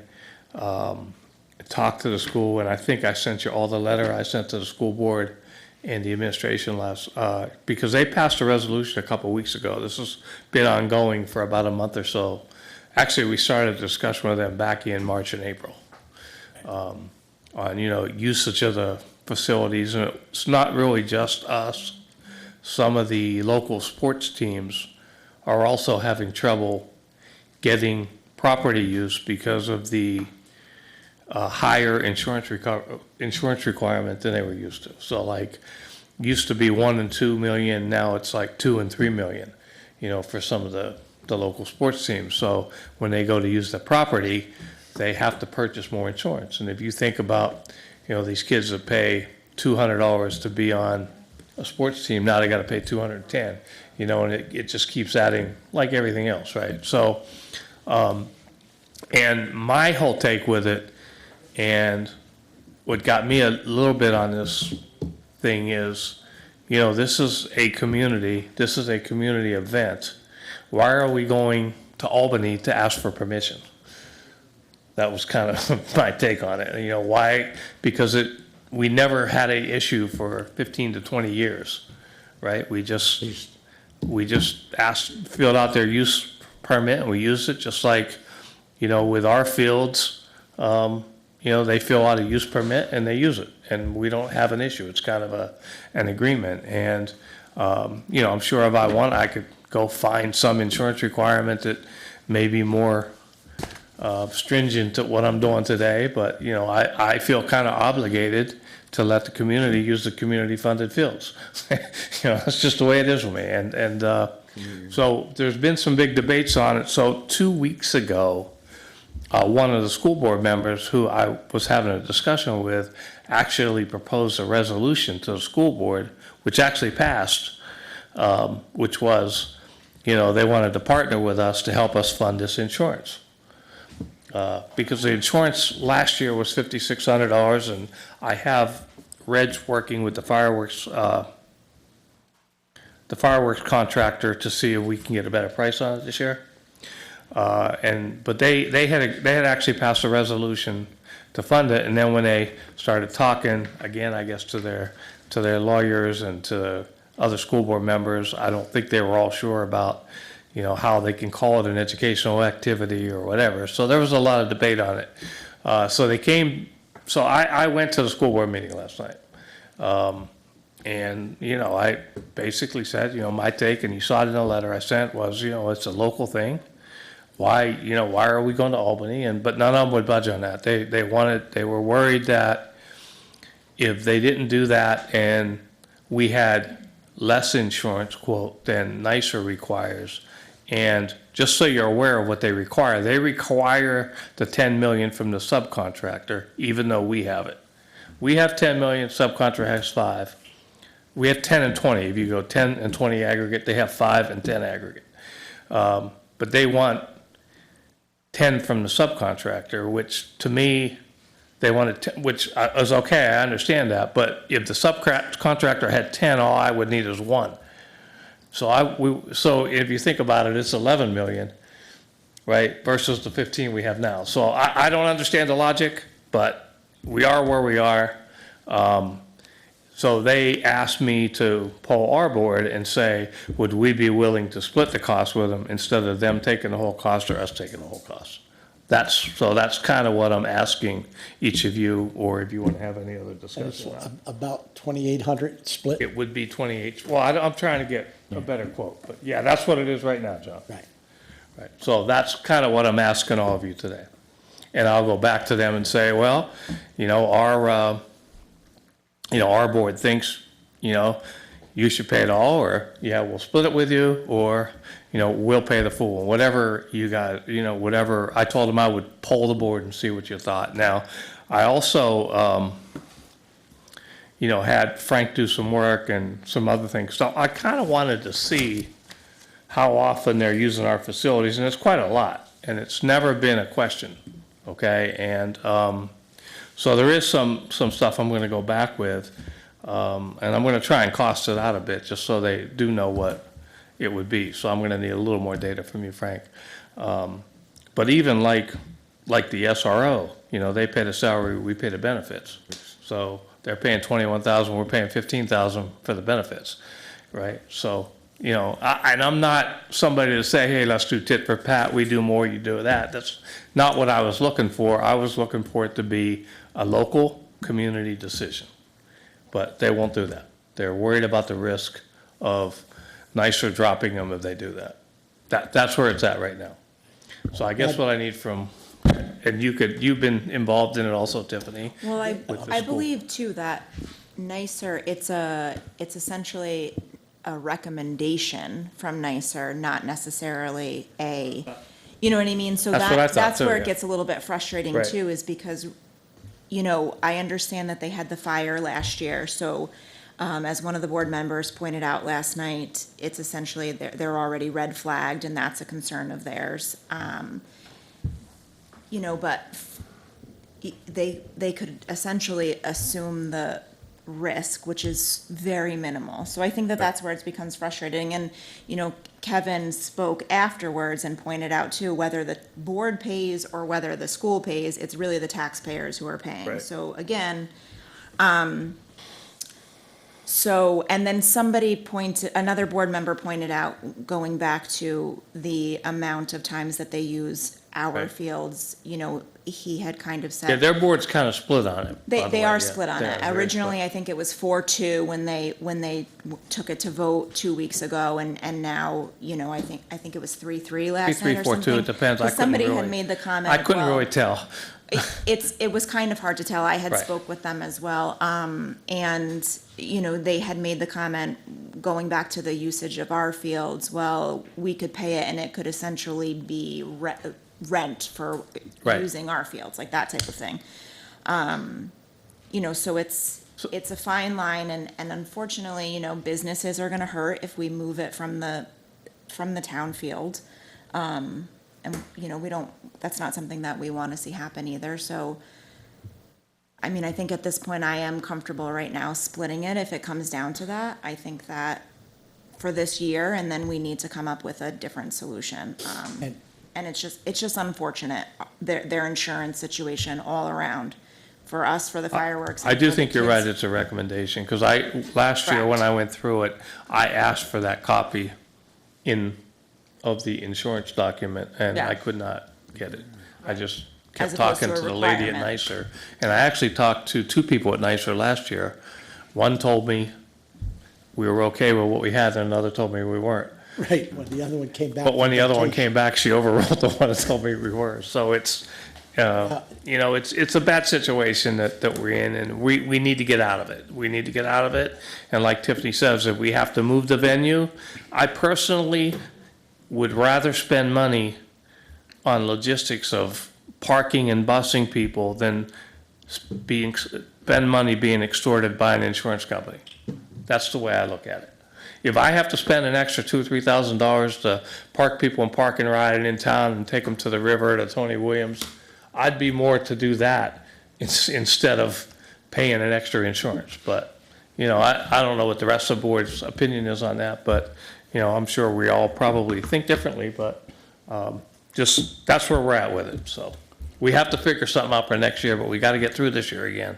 Talk to the school, and I think I sent you all the letter I sent to the school board and the administration because they passed a resolution a couple of weeks ago. This has been ongoing for about a month or so. Actually, we started a discussion with them back in March and April on, usage of the facilities, and it's not really just us. Some of the local sports teams are also having trouble getting property use because of the higher insurance requirement than they were used to. So like, used to be 1 and 2 million, now it's like 2 and 3 million, for some of the local sports teams. So when they go to use the property, they have to purchase more insurance. And if you think about, these kids that pay $200 to be on a sports team, now they got to pay $210, and it just keeps adding like everything else, right? So, and my whole take with it, and what got me a little bit on this thing is, this is a community event. Why are we going to Albany to ask for permission? That was kind of my take on it. Why? Because we never had an issue for 15 to 20 years, right? We just filled out their use permit, and we used it just like, with our fields, they fill out a use permit and they use it, and we don't have an issue. It's kind of an agreement. And, I'm sure if I want, I could go find some insurance requirement that may be more stringent to what I'm doing today, but, I feel kind of obligated to let the community use the community-funded fields. That's just the way it is with me. And so there's been some big debates on it. So 2 weeks ago, one of the school board members who I was having a discussion with actually proposed a resolution to the school board, which actually passed, which was, they wanted to partner with us to help us fund this insurance. Because the insurance last year was $5,600, and I have Reg working with the fireworks contractor to see if we can get a better price on it this year. But they had actually passed a resolution to fund it, and then when they started talking again, I guess to their lawyers and to other school board members, I don't think they were all sure about how they can call it an educational activity or whatever. So there was a lot of debate on it. So I went to the school board meeting last night. And, I basically said, my take, and you saw it in the letter I sent, was, it's a local thing. Why are we going to Albany? But none of them would budge on that. They were worried that if they didn't do that and we had less insurance quote than NYSER requires, And just so you're aware of what they require the 10 million from the subcontractor, even though we have it. We have 10 million, subcontractor has 5. We have 10 and 20. If you go 10 and 20 aggregate, they have 5 and 10 aggregate. But they want 10 from the subcontractor, which to me, they wanted, which is okay, I understand that. But if the subcontractor had 10, all I would need is 1. So if you think about it, it's 11 million, right, versus the 15 we have now. So I don't understand the logic, but we are where we are. So they asked me to poll our board and say, would we be willing to split the cost with them instead of them taking the whole cost or us taking the whole cost? So that's kind of what I'm asking each of you, or if you want to have any other discussion. About 2,800 split? It would be 28, well, I'm trying to get a better quote, but yeah, that's what it is right now, John. Right. Right, so that's kind of what I'm asking all of you today. And I'll go back to them and say, well, our board thinks, you should pay it all, or, yeah, we'll split it with you, or, we'll pay the full, whatever you got, whatever. I told them I would poll the board and see what you thought. Now, I also, had Frank do some work and some other things. So I kind of wanted to see how often they're using our facilities, and it's quite a lot, and it's never been a question, okay? And so there is some stuff I'm going to go back with, and I'm going to try and cost it out a bit just so they do know what it would be. So I'm going to need a little more data from you, Frank. But even like the SRO, they pay the salary, we pay the benefits. So they're paying 21,000, we're paying 15,000 for the benefits, right? So, and I'm not somebody to say, hey, let's do tit for tat, we do more, you do that. That's not what I was looking for. I was looking for it to be a local community decision. But they won't do that. They're worried about the risk of NYSER dropping them if they do that. That's where it's at right now. So I guess what I need from, and you've been involved in it also, Tiffany. Well, with the I school. believe too that NYSER, it's essentially a recommendation from NYSER, not necessarily you know what I mean? So That's what I thought that's too, where it yeah. gets a little bit frustrating Right. too, is because, I understand that they had the fire last year, so as one of the board members pointed out last night, it's essentially, they're already red flagged, and that's a concern of theirs. But they could essentially assume the risk, which is very minimal. So I think that that's where it becomes frustrating. And, Kevin spoke afterwards and pointed out too, whether the board pays or whether the school pays, it's really the taxpayers who are paying. Right. So again, and then another board member pointed out, going back to the amount of times that they use our Right. fields, he had kind of said. Yeah, their board's kind of split on it. by the They way, are yeah. split on They it. are very Originally, split. I think it was 4-2 when they took it to vote 2 weeks ago, and now, I think it was 3-3 last night or 3-4-2, something. it depends. I 'Cause couldn't somebody really. had made the comment. I couldn't well, really tell. it was kind of hard to tell. I had Right. spoke with them as well. And, they had made the comment, going back to the usage of our fields, well, we could pay it and it could essentially be rent for Right. using our fields, like that type of thing. So it's a fine line, and unfortunately, businesses are gonna hurt if we move it from the town field. And, that's not something that we wanna see happen either, so. I think at this point, I am comfortable right now splitting it if it comes down to that. I think that for this year, and then we need to come up with a different solution. And it's just unfortunate, their insurance situation all around, for us, for the fireworks. I and do for the think you're right, kids. it's a recommendation, because last year when I went through it, I asked for that copy of the insurance document, and Yeah. I could not get it. I just As kept opposed talking to to a the lady at requirement. NYSER. And I actually talked to 2 people at NYSER last year. One told me we were okay with what we had, and another told me we weren't. Right, when the other one came back. But when from the other one vacation. came back, she overruled the one that told me we were. So it's, it's a bad situation that we're in, and we need to get out of it. We need to get out of it. And like Tiffany says, if we have to move the venue, I personally would rather spend money on logistics of parking and busing people than spend money being extorted by an insurance company. That's the way I look at it. If I have to spend an extra $2,000 or $3,000 to park people in park and ride in town and take them to the river to Tony Williams, I'd be more to do that instead of paying an extra insurance. But, you know, I don't know what the rest of the board's opinion is on that, but, you know, I'm sure we all probably think differently, but just, that's where we're at with it, so. We have to figure something out for next year, but we gotta get through this year again.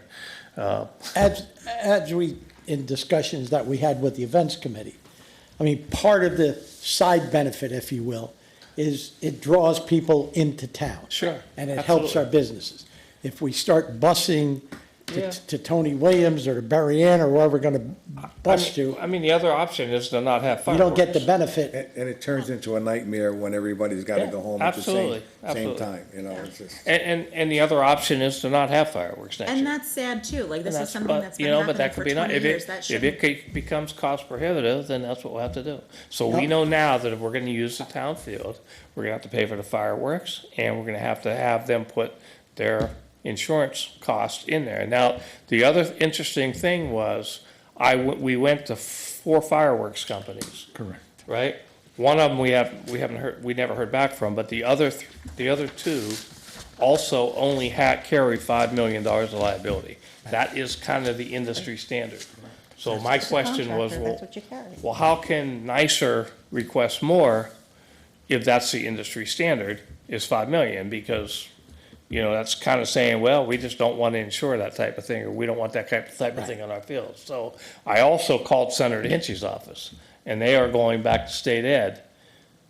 As we, in discussions that we had with the events committee, I mean, part of the side benefit, if you will, is it draws people into town. Sure, And it helps our businesses. If we start busing Yeah. to Tony Williams or to Berry Ann or wherever we're gonna bus to, I mean, the other option is to not have you fireworks. don't get the benefit. And it turns into a nightmare when everybody's gotta Yeah, go home at the same, absolutely, same absolutely. time, you know, it's just. And the other option is to not have fireworks next year. And that's sad too, like this And is that's- something but, that's you been know, but happening that for could be 20 not- years, that If shouldn't. it becomes cost prohibitive, then that's what we'll have to do. So we Yep. know now that if we're gonna use the town field, we're gonna have to pay for the fireworks, and we're gonna have to have them put their insurance cost in there. Now, the other interesting thing was, we went to 4 fireworks companies. Correct. Right? One of them we never heard back from, but the other 2 also only carry $5 million of liability. That is kind of the industry standard. So my question was, Contractor, well, that's what you carry. well, how can nicer request more if that's the industry standard, is 5 million? Because, you know, that's kind of saying, well, we just don't want to insure that type of thing, or we don't want that type of thing on our field. So I also called Senator Hinchey's office, and they are going back to state ed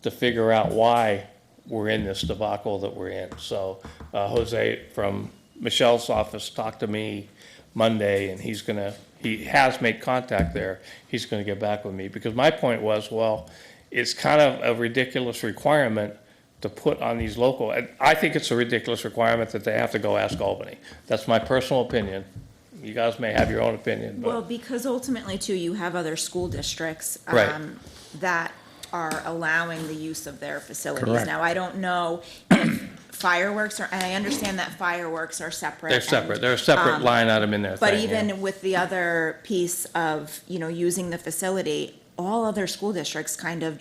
to figure out why we're in this debacle that we're in. So Jose from Michelle's office talked to me Monday, and he has made contact there. He's gonna get back with me, because my point was, well, it's kind of a ridiculous requirement to put on these local, and I think it's a ridiculous requirement that they have to go ask Albany. That's my personal opinion. You guys may have your own opinion, Well, but, because ultimately too, you have other school districts, Right. that are allowing the use of their facilities. Correct. Now, I don't know if fireworks are, and I understand that fireworks are separate. they're separate, they're a separate line item in their But thing, yeah. even with the other piece of, you know, using the facility, all other school districts kind of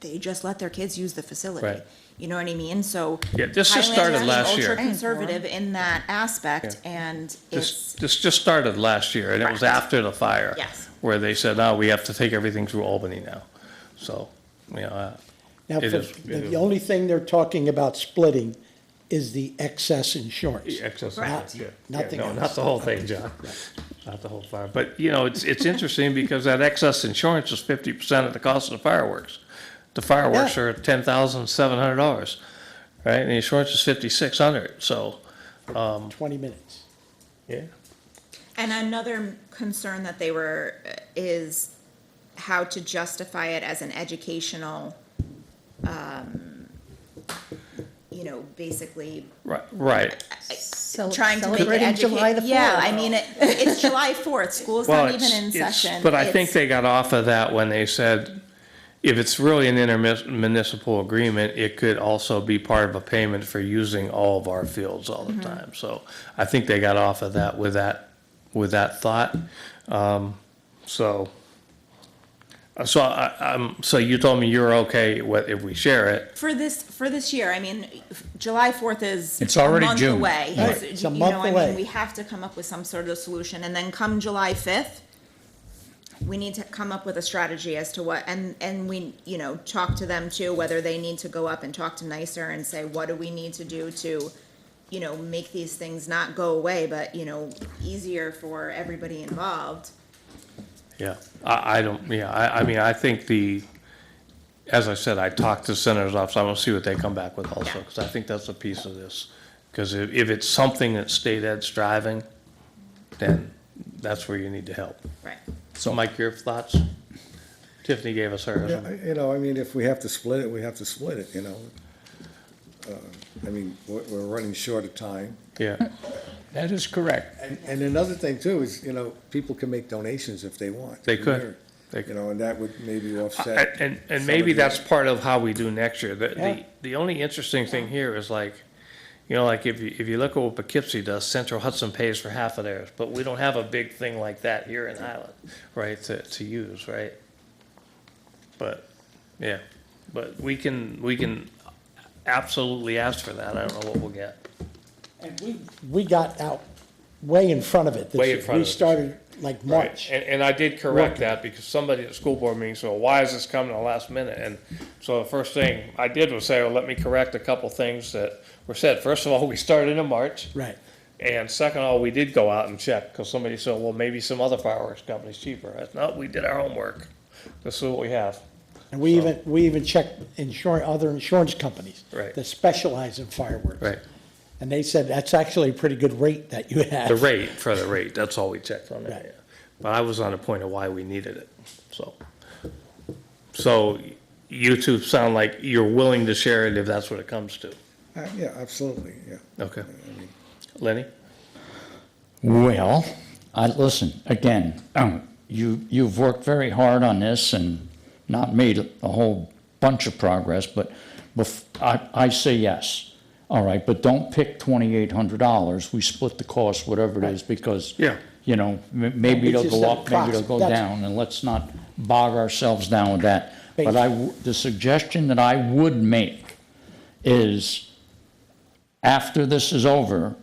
they just let their kids use the facility. Right. You know what I mean? So. Yeah, this just Highlanders started is last year. ultra-conservative in that aspect, and it's, This just started last year, and it was Correct. after the fire. Yes. Where they said, no, we have to take everything through Albany now. So, you know, Now, It is- the only thing they're talking about splitting is the excess insurance. excess. Not- Yeah. nothing No, else. not the whole thing, John. Not the whole fire. But, you know, it's interesting because that excess insurance is 50% of the cost of the fireworks. The fireworks Yeah. are $10,700, right? And the insurance is $5,600, so, 20 minutes. yeah. and another concern that they were, is how to justify it as an educational, you know, basically Right. trying to make it Celebrating July the educate. Yeah, 4th. I mean, it's July 4th, school's Well, not even it's- in it's- session. But I think It's- they got off of that when they said, if it's really an intermunicipal agreement, it could also be part of a payment for using all of our fields all the time. So I think they got off of that with that thought. So you told me you're okay if we share it. For this year, I mean, July 4th is. It's already a month June. away. Right, it's a You month know, I away. mean, we have to come up with some sort of solution, and then come July 5th, we need to come up with a strategy as to what, and we, you know, talk to them too, whether they need to go up and talk to NYSER and say, what do we need to do to, you know, make these things not go away, but, you know, easier for everybody involved. Yeah, I mean, I think as I said, I talked to the senator's office, I'm gonna see what they come back with also, because I think that's a piece of this. Because if it's something that state ed's driving, then that's where you need to help. Right. So Mike, your thoughts? Tiffany gave us hers. Yeah, you know, I mean, if we have to split it, we have to split it, you know. I mean, we're running short of time. Yeah, That is correct. And another thing too is, you know, people can make donations if they want. They could. you know, and that would maybe offset. And some maybe of the- that's part of how we do next year. Yeah. The only interesting thing here is like, you know, like if you look at what Poughkeepsie does, Central Hudson pays for half of theirs, but we don't have a big thing like that here in Highland, right, to use, right? But, yeah, but we can absolutely ask for that. I don't know what we'll get. And we got out way in front of it this Way in year. front We of it. started like Right, March. and I did correct that because somebody at the school board meeting said, well, why is this coming at the last minute? And so the first thing I did was say, well, let me correct a couple things that were said. First of all, we started in March. Right. And second of all, we did go out and check because somebody said, well, maybe some other fireworks company's cheaper. I said, no, we did our homework. This is what we have. And we even checked other insurance companies. Right. That specialize in fireworks. Right. And they said that's actually a pretty good rate that you have. The rate, for the rate, that's all we checked on Right. it. But I was on the point of why we needed it, so. So you two sound like you're willing to share it if that's what it comes to. Yeah, absolutely, yeah. Okay. Lenny? Well, listen, again, you've worked very hard on this and not made a whole bunch of progress, but I say yes. All right, but don't pick $2,800. We split the cost, whatever it is, because, Yeah. you know, maybe It's it'll just go an up, maybe it'll go approximate. down, and let's not bog ourselves down with that. But the suggestion that I would make is, after this is over,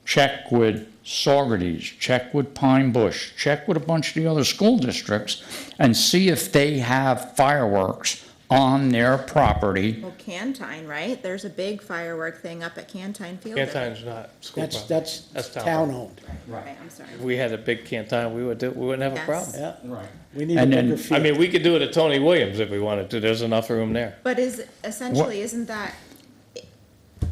check with Saugerties, check with Pine Bush, check with a bunch of the other school districts, and see if they have fireworks on their property. Well, Cantine, right? There's a big firework thing up at Cantine Field. Cantine's not school property. That's town town-owned. Right, I'm sorry. If we had a big Cantine, we wouldn't have a Yes. problem. Yeah. Right. We need a And then- bigger I field. mean, we could do it at Tony Williams if we wanted to. There's enough room there. But isn't that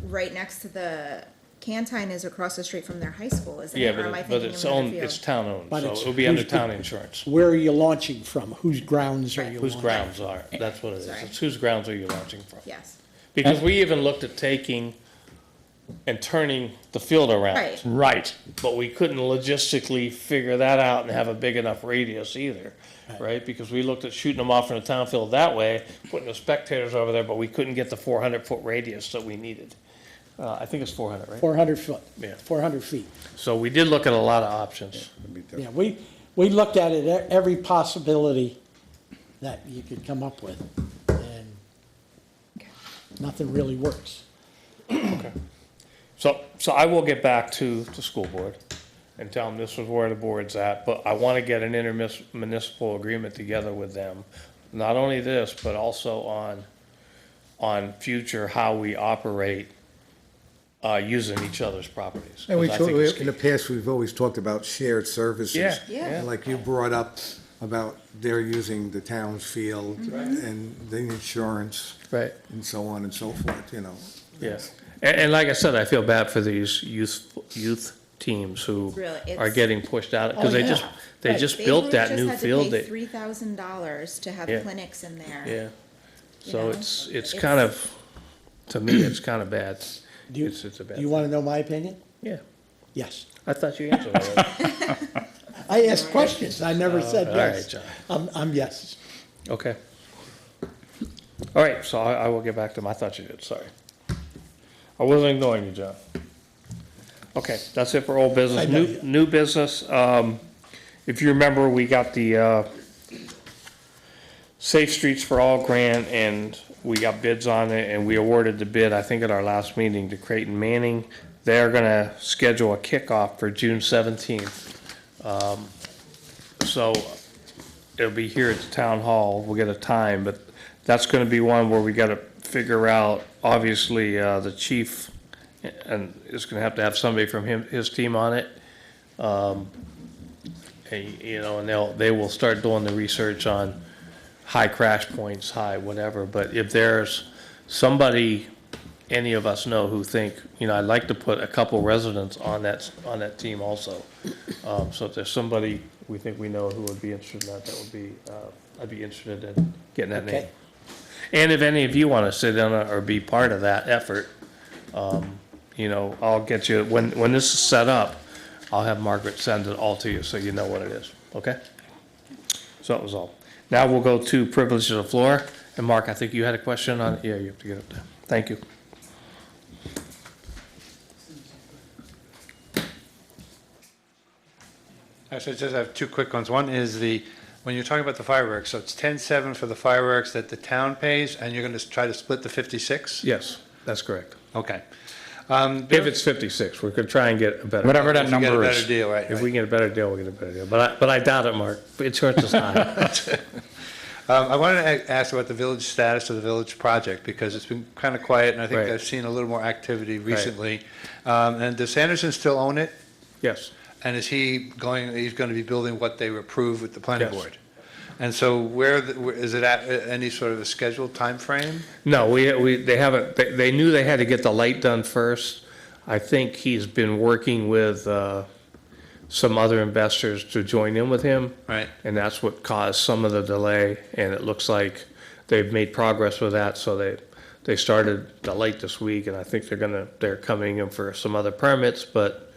right next to the, Cantine is across the street from their high school, isn't Yeah, it? Or am I but thinking it's of another owned, field? it's town owned, But so it's- it'll be under who's- town insurance. Where are you launching from? Whose grounds are you Whose on? grounds are, that's what it is. Sorry. It's whose grounds are you launching from? Yes, Because we even looked at taking and turning the field around. right. Right. But we couldn't logistically figure that out and have a big enough radius either, right? Because we looked at shooting them off from the town field that way, putting the spectators over there, but we couldn't get the 400-foot radius that we needed. I think it's 400, right? 400 foot. Yeah. 400 feet. So we did look at a lot of options. Yeah, we looked at it, every possibility that you could come up with, and nothing really works. So I will get back to the school board and tell them this was where the board's at, but I want to get an intermunicipal agreement together with them. Not only this, but also on future how we operate, using each other's properties. And 'Cause I think it's in the past, we've always talked about shared services. Yeah, Yeah. And like you brought up about they're using the town's field and the insurance Right, and so on and so forth, you know. yes. And like I said, I feel bad for these youth teams who Really, are it's- getting pushed out, because Oh, they yeah. just, they Right. just They built literally that new just field. had to pay They- $3,000 to have Yeah. clinics in there. Yeah, You so know, it's kind of, to me, it's kind of bad. Do you, It's a bad do you want to know my opinion? Yeah, Yes. I thought you answered already. I asked questions, I never said All right, yes. John. I'm yes. Okay. All right, so I will get back to them. I thought you did, sorry. I wasn't ignoring you, John. Okay, that's it for old I business. know New, you. new business, if you remember, we got the, Safe Streets for All grant, and we got bids on it, and we awarded the bid, I think at our last meeting, to Creighton Manning. They're gonna schedule a kickoff for June 17th. So it'll be here at the town hall. We'll get a time, but that's gonna be one where we gotta figure out, obviously, the chief, and is gonna have to have somebody from his team on it. And, you know, and they will start doing the research on high crash points, high whatever, but if there's somebody any of us know who think, you know, I'd like to put a couple residents on that team also. So if there's somebody we think we know who would be interested in that, that would be, I'd be interested in getting that name. Okay. And if any of you want to sit in or be part of that effort, you know, I'll get you, when this is set up, I'll have Margaret send it all to you so you know what it is, okay? So that was all. Now we'll go to privilege of the floor. And Mark, I think you had a question on, yeah, you have to get up there. Thank you. Actually, I just have two quick ones. One is when you're talking about the fireworks, so it's 10/7 for the fireworks that the town pays, and you're going to try to split the 56? Yes, that's correct. Okay. If it's 56, we could try and get a better. Whatever that If you get a number better is. deal, right? If we get a better deal, we'll get a better deal. But I doubt it, Mark. Insurance is high. I wanted to ask about the village status of the village project, because it's been kind of quiet, and I think Right. I've seen a little more activity recently. And does Sanderson still own it? Yes. And he's going to be building what they approved with the planning Yes. board? And so where is it at, any sort of a scheduled timeframe? No, they haven't, they knew they had to get the light done first. I think he's been working with some other investors to join in with him. Right. And that's what caused some of the delay, and it looks like they've made progress with that, so they started the light this week, and I think they're coming in for some other permits, but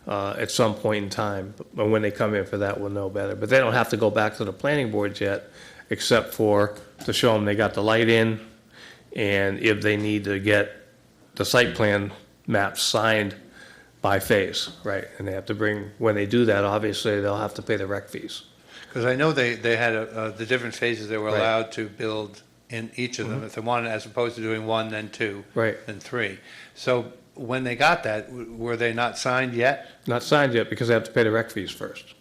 at some point in time, but when they come in for that, we'll know better. But they don't have to go back to the planning boards yet, except for to show them they got the light in, and if they need to get the site plan maps signed by phase, right? And they have to when they do that, obviously, they'll have to pay the rec fees. Because I know they had the different phases they were Right. allowed to build in each of them, if they wanted, as opposed to doing one, then two, Right. then three. So when they got that, were they not signed yet? Not signed yet because they have to pay the rec fees first.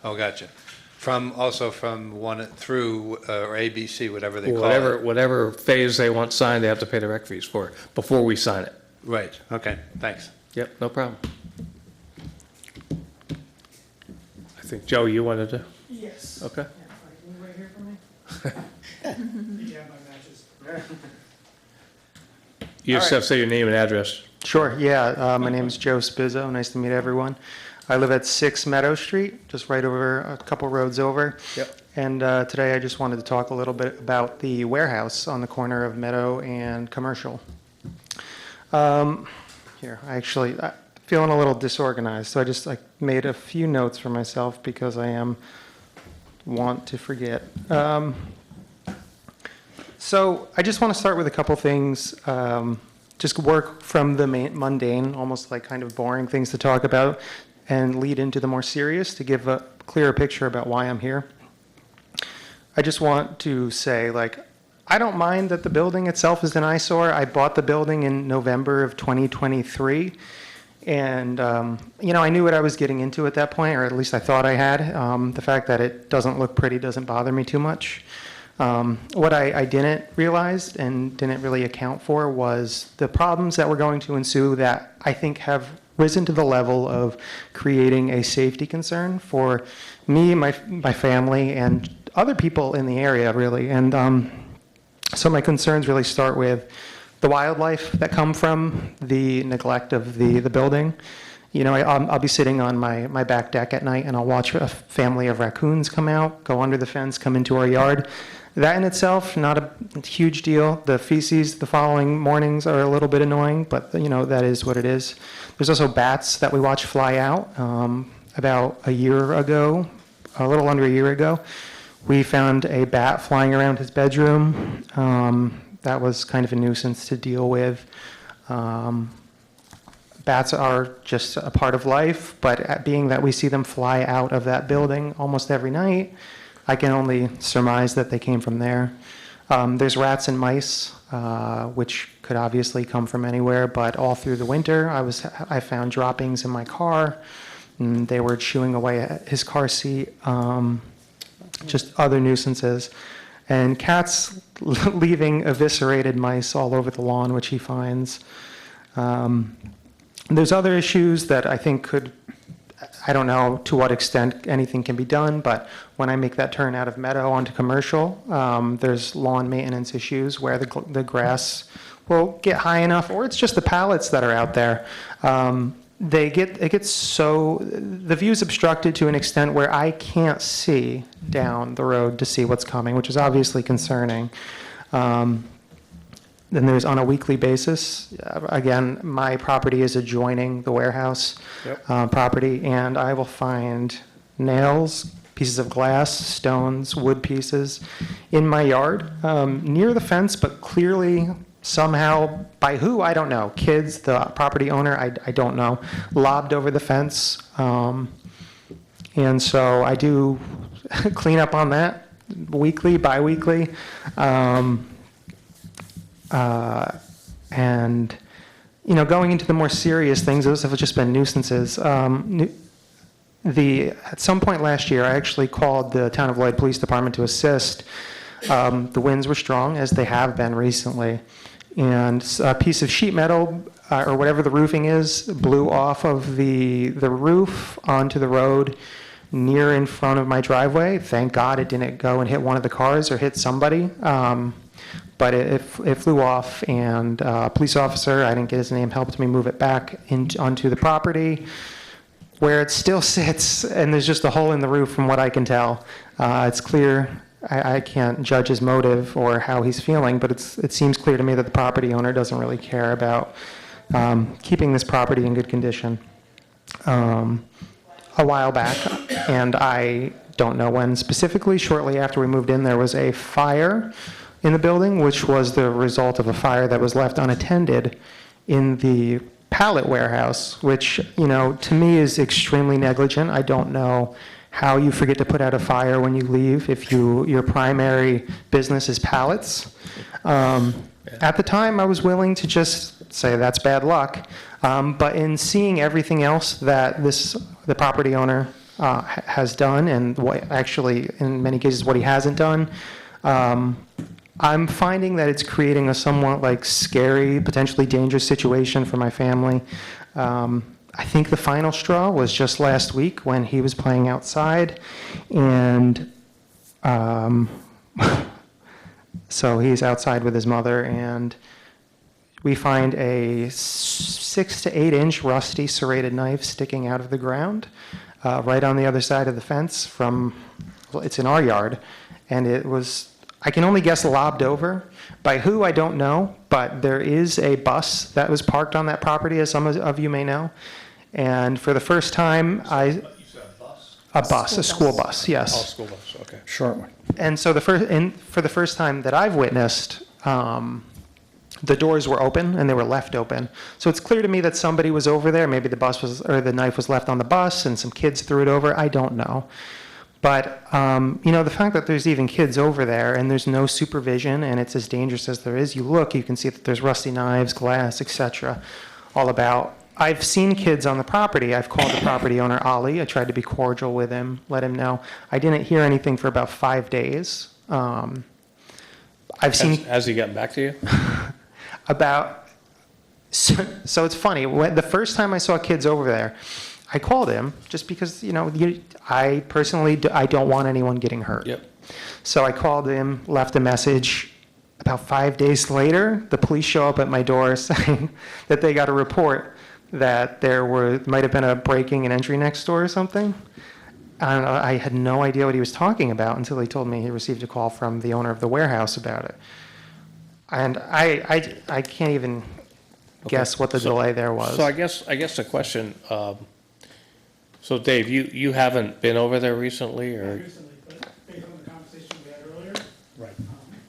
Oh, gotcha. From one through, or ABC, whatever they call it. Whatever phase they want signed, they have to pay the rec fees for before we sign it. Right, okay, thanks. Yep, no problem. I think, Joe, you wanted to? Yes. Okay. Anybody here for me? Yeah, my matches. You just have to say your name and address. Sure, yeah. My name is Joe Spizzo. Nice to meet everyone. I live at 6 Meadow Street, just right over, a couple roads over. Yep. And today I just wanted to talk a little bit about the warehouse on the corner of Meadow and Commercial. Here, I'm feeling a little disorganized, so I made a few notes for myself because I want to forget. So I just want to start with a couple things, just work from the mundane, almost like kind of boring things to talk about, and lead into the more serious to give a clearer picture about why I'm here. I just want to say, I don't mind that the building itself is an eyesore. I bought the building in November of 2023, and I knew what I was getting into at that point, or at least I thought I had. The fact that it doesn't look pretty doesn't bother me too much. What I didn't realize and didn't really account for was the problems that were going to ensue that I think have risen to the level of creating a safety concern for me, my family, and other people in the area, really. And so my concerns really start with the wildlife that come from the neglect of the building. I'll be sitting on my back deck at night, and I'll watch a family of raccoons come out, go under the fence, come into our yard. That in itself, not a huge deal. The feces the following mornings are a little bit annoying, but that is what it is. There's also bats that we watch fly out. About a year ago, a little under a year ago, we found a bat flying around his bedroom. That was kind of a nuisance to deal with. Bats are just a part of life, but being that we see them fly out of that building almost every night, I can only surmise that they came from there. There's rats and mice, which could obviously come from anywhere, but all through the winter, I found droppings in my car, and they were chewing away at his car seat, just other nuisances. And cats leaving eviscerated mice all over the lawn, which he finds. There's other issues that I think I don't know to what extent anything can be done, but when I make that turn out of Meadow onto Commercial, there's lawn maintenance issues where the grass will get high enough, or it's just the pallets that are out there. It gets so, the view's obstructed to an extent where I can't see down the road to see what's coming, which is obviously concerning. Then there's on a weekly basis, again, my property is adjoining the warehouse property, and I will find nails, pieces of glass, stones, wood pieces in my yard, near the fence, but clearly somehow, by who, I don't know. Kids, the property owner, I don't know, lobbed over the fence. And so I do clean up on that weekly, bi-weekly. And, you know, going into the more serious things, those have just been nuisances. At some point last year, I actually called the Town of Lloyd Police Department to assist. The winds were strong, as they have been recently, and a piece of sheet metal, or whatever the roofing is, blew off of the roof onto the road near in front of my driveway. Thank God it didn't go and hit one of the cars or hit somebody. But it flew off, and a police officer, I didn't get his name, helped me move it back onto the property, where it still sits, and there's just a hole in the roof from what I can tell. It's clear, I can't judge his motive or how he's feeling, but it seems clear to me that the property owner doesn't really care about keeping this property in good condition. A while back, and I don't know when specifically, shortly after we moved in, there was a fire in the building, which was the result of a fire that was left unattended in the pallet warehouse, which, you know, to me is extremely negligent. I don't know how you forget to put out a fire when you leave if your primary business is pallets. At the time, I was willing to just say that's bad luck. But in seeing everything else that the property owner has done, and what actually, in many cases, what he hasn't done, I'm finding that it's creating a somewhat like scary, potentially dangerous situation for my family. I think the final straw was just last week when he was playing outside, and so he's outside with his mother, and we find a 6 to 8 inch rusty serrated knife sticking out of the ground right on the other side of the fence it's in our yard, and it was, I can only guess, lobbed over. By who, I don't know, but there is a bus that was parked on that property, as some of you may know. And for the first time, a school bus, yes. Oh, school bus, okay. Short one. And so for the first time that I've witnessed, the doors were open and they were left open. So it's clear to me that somebody was over there. Maybe the knife was left on the bus and some kids threw it over. I don't know. But, you know, the fact that there's even kids over there and there's no supervision and it's as dangerous as there is, you can see that there's rusty knives, glass, etc. all about. I've seen kids on the property. I've called the property owner, Ali. I tried to be cordial with him, let him know. I didn't hear anything for about 5 days. I've seen... Has he gotten back to you? So it's funny. The first time I saw kids over there, I called him just because, you know, I personally, I don't want anyone getting hurt. Yep. So I called him, left a message. About 5 days later, the police show up at my door saying that they got a report that might have been a breaking and entry next door or something. And I had no idea what he was talking about until he told me he received a call from the owner of the warehouse about it. And I can't even guess what the delay there was. So I guess the question, so Dave, you haven't been over there recently, or? Not recently, but based on the conversation we had earlier. Right.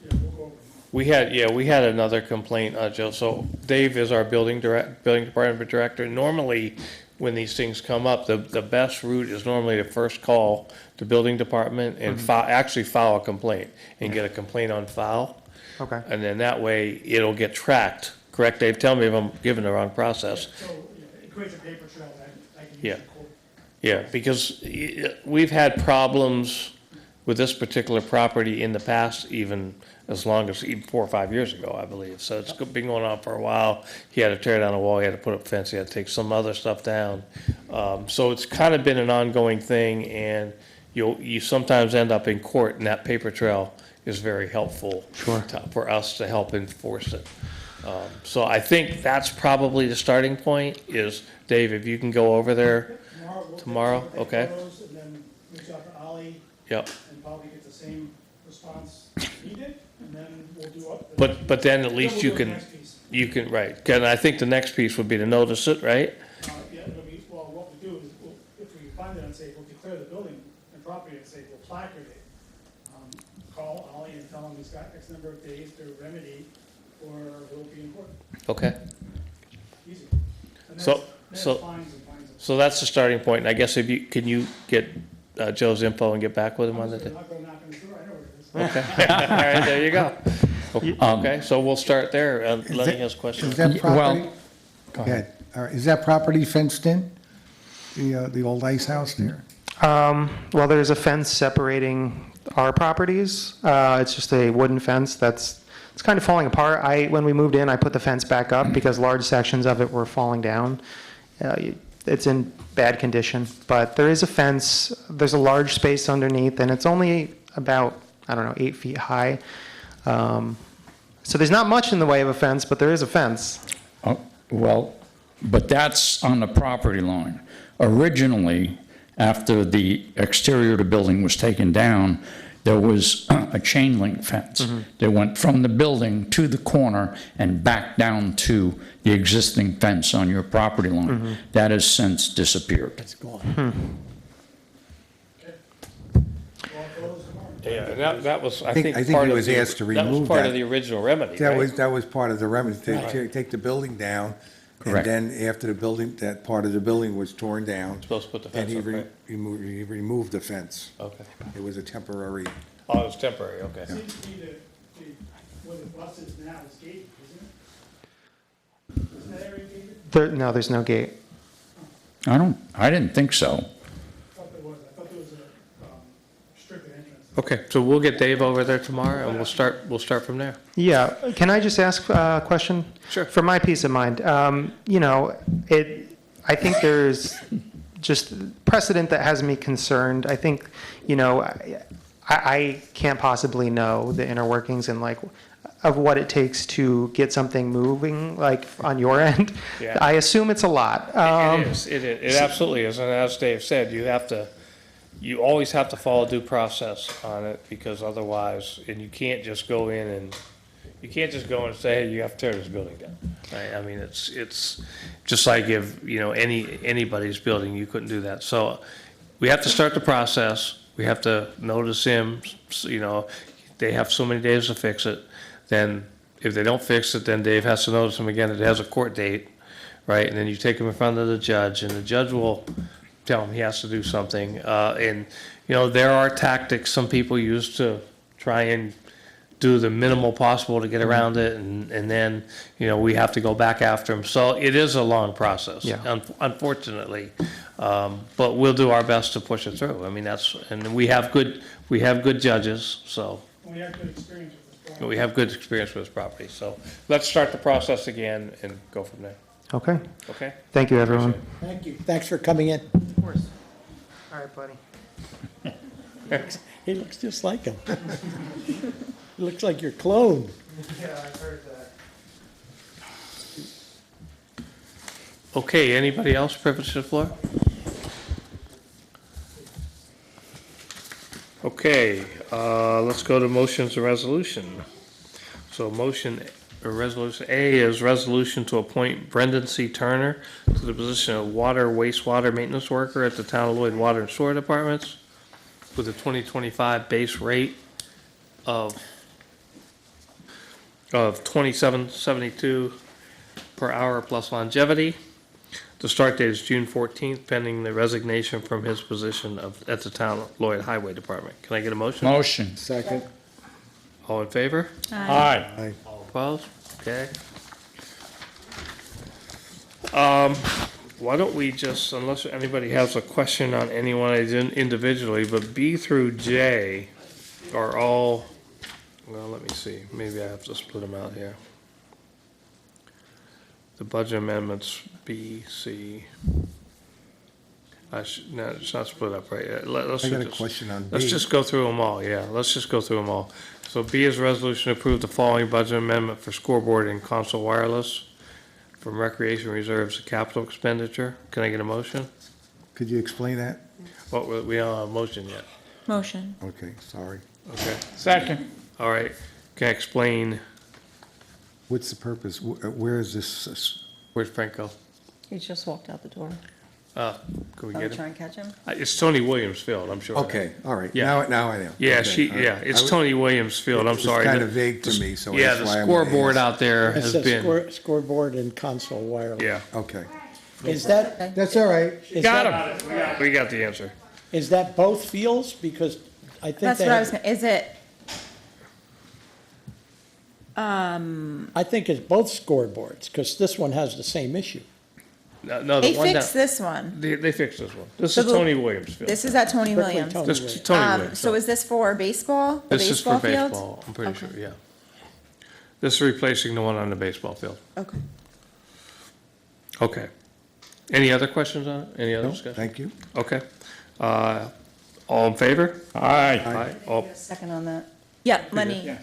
Yeah, we'll go over. We had another complaint, Joe. So Dave is our building department director. Normally, when these things come up, the best route is normally to first call the building department and actually file a complaint and get a complaint on file. Okay. And then that way it'll get tracked. Correct, Dave? Tell me if I'm giving the wrong process. So it creates a paper trail that I can use Yeah. to quote. Yeah, because we've had problems with this particular property in the past, even as long as 4 or 5 years ago, I believe. So it's been going on for a while. He had to tear down a wall, he had to put up a fence, he had to take some other stuff down. So it's kind of been an ongoing thing, and you sometimes end up in court, and that paper trail is very helpful for us to help enforce it. So I think that's probably the starting point is, Dave, if you can go over there tomorrow, We'll take okay? photos and then reach out to Ollie Yep. and probably get the same response he did, and then we'll do up. But then at least we'll you do the can, next piece. right, and I think the next piece would be to notice it, right? Yeah, it'll be, well, what we do is, if we find it unsafe, we'll declare the building and property unsafe he's got X number of days to remedy, or he'll be in court. Okay. Easy. And So- then it's so- fines and fines. So that's the starting point, and I guess if you, can you get Joe's info and get back with him on the day? I'm not going to knock on his door, I know where it is. Okay, all right, there you go. Okay, so we'll start there. Lenny has Is questions. that Well, property? go Go ahead. All right, is that property fenced in? The old ice house there? Well, there's a fence separating our properties. It's just a wooden fence it's kind of falling apart. When we moved in, I put the fence back up because large sections of it were falling down. It's in bad condition, but there is a fence. There's a large space underneath, and it's only about, 8 feet high. So there's not much in the way of a fence, but there is a fence. Oh, well, but that's on the property line. Originally, after the exterior of the building was taken down, there was a chain link fence that went from the building to the corner and back down to the existing fence on your property line. That has since disappeared. It's gone. Yeah, that was, I think- think, I think part he of was the- asked to That was remove part that. of the original remedy, That right? was part of the remedy, take the building down. Correct. And then after the building, that part of the building was torn down. Supposed to put the And fence he up, right? he removed the fence. Okay. It was a temporary, Oh, it was temporary, okay. Seems to me that where the bus is now is gated, isn't it? Isn't that area gated? No, there's no gate. I didn't think so. I thought there was. I thought there was a restricted entrance. Okay, so we'll get Dave over there tomorrow, and we'll start from there. Yeah, can I just ask a question? Sure. For my peace of mind, I think there's just precedent that has me concerned. I think, I can't possibly know the inner workings and of what it takes to get something moving, on your end. Yeah. I assume it's a lot. It absolutely is, and as Dave said, you always have to follow due process on it, because otherwise, and you can't just go in and say, hey, you have to tear this building down. Right? I mean, it's just like if, anybody's building, you couldn't do that. So we have to start the process. We have to notice him, they have so many days to fix it. Then if they don't fix it, then Dave has to notice him again. It has a court date, right? And then you take him in front of the judge, and the judge will tell him he has to do something. There are tactics some people use to try and do the minimal possible to get around it, and then, we have to go back after him. So it is a long process, Yeah. unfortunately. But we'll do our best to push it through. I mean, and we have good judges, so. We have good experience with this property. We have good experience with this property, so let's start the process again and go from there, Okay, okay? thank you, everyone. Thank you. Thanks for coming in. Of course. All right, buddy. He looks just like him. He looks like your clone. Yeah, I've heard that. Okay, anybody else privilege to the floor? Okay, let's go to motions and resolution. So resolution A is resolution to appoint Brendan C. Turner to the position of water wastewater maintenance worker at the Town of Lloyd Water and Sewer Departments with a 2025 base rate of $27.72 per hour plus longevity. The start date is June 14th, pending the resignation from his position at the Town of Lloyd Highway Department. Can I get a motion? Motion. second. All in favor? Aye. Aye. All opposed? Okay. Why don't we just, unless anybody has a question on anyone individually, but B through J are all, well, let me see, maybe I have to split them out here. The budget amendments, B, C. No, it's not split up right yet. Let's I got a just- question on Let's B. just go through them all, yeah, let's just go through them all. So B is a resolution to approve the following budget amendment for scoreboard and console wireless from recreation reserves to capital expenditure. Can I get a motion? Could you explain that? Well, we don't have a motion yet. Motion. Okay, sorry. Okay, Second. all right. Can I explain, What's the purpose? Where is this? where's Franco? He just walked out the door. Can we I'll get try him? and catch him. It's Tony Williams Field, I'm sure. Okay, all right, Yeah. now I know. Yeah, Okay, all right. it's I was- Tony Williams Field, I'm It sorry. was kind The- of vague to me, so Yeah, that's the why I wanted to scoreboard ask. out there It has says been, scoreboard and console wireless. yeah. Okay, Is that, that's all right. is Got that, him. We got the answer. is that both fields? Because I think That's they what I was, have, is it, I think it's both scoreboards, because this one has the same issue. No, they the one fixed that, this one. they fixed this one. This So is the- Tony Williams Field. This is at Tony Strictly Williams. Tony This Williams. is Tony Williams. So is this for baseball? The This is for baseball field? baseball, I'm pretty Okay. sure, yeah. This is replacing the one on the baseball field. Okay. Okay. Any other questions on it? Any other No, discussion? thank you. Okay. All in favor? Aye. Aye. All, Second on that. Yeah, Lenny.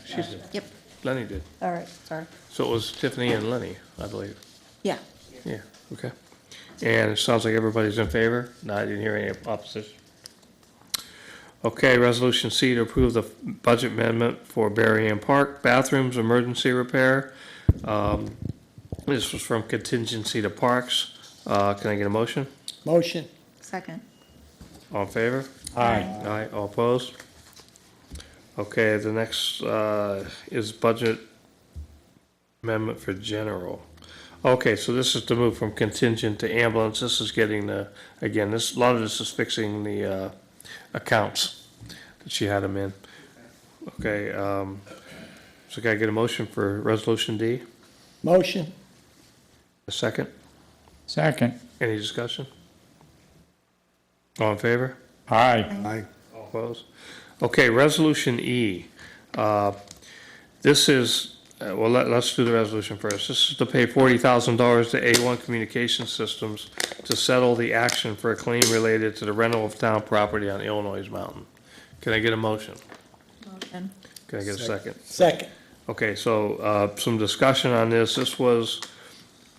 Yep, Lenny did. All right, sorry. So it was Tiffany and Lenny, I believe. yeah. Yeah, okay. And it sounds like everybody's in favor? No, I didn't hear any opposition. Okay, Resolution C to approve the budget amendment for Berry Ann Park bathrooms emergency repair. This was from contingency to parks. Can I get a motion? Motion. Second. All in favor? Aye. Aye, all opposed? Okay, the next is budget amendment for general. Okay, so this is to move from contingent to ambulance. This is getting the, again, this, a lot of this is fixing the accounts that she had them in. Okay, so can I get a motion for Resolution D? Motion. A second? Second. Any discussion? All in favor? Aye. Aye. All opposed? Okay, Resolution E. This is, well, let's do the resolution first. This is to pay $40,000 to A1 Communication Systems to settle the action for a claim related to the rental of town property on Illinois Mountain. Can I get a motion? Motion. Can I get a second? Second. Okay, so, some discussion on this. This was,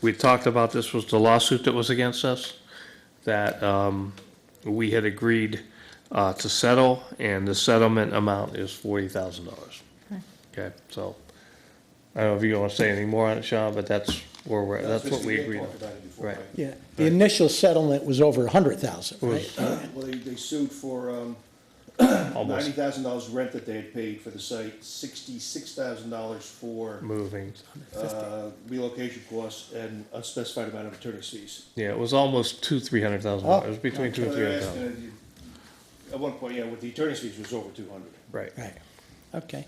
we talked about, this was the lawsuit that was against us, that, we had agreed, to settle, and the settlement amount is $40,000. Okay, so, I don't know if you want to say any more on it, Sean, but that's where we're, that's what we agreed on. Right. Yeah, the initial settlement was over 100,000, right? Well, they sued for Almost $90,000 rent that they had paid for the site, $66,000 for moving. relocation costs, and unspecified amount of attorney's fees. Yeah, it was almost $300,000. It was between $200,000 and So they're $300,000. asking, at one point, yeah, with the attorney's fees was over 200. Right. Right, okay.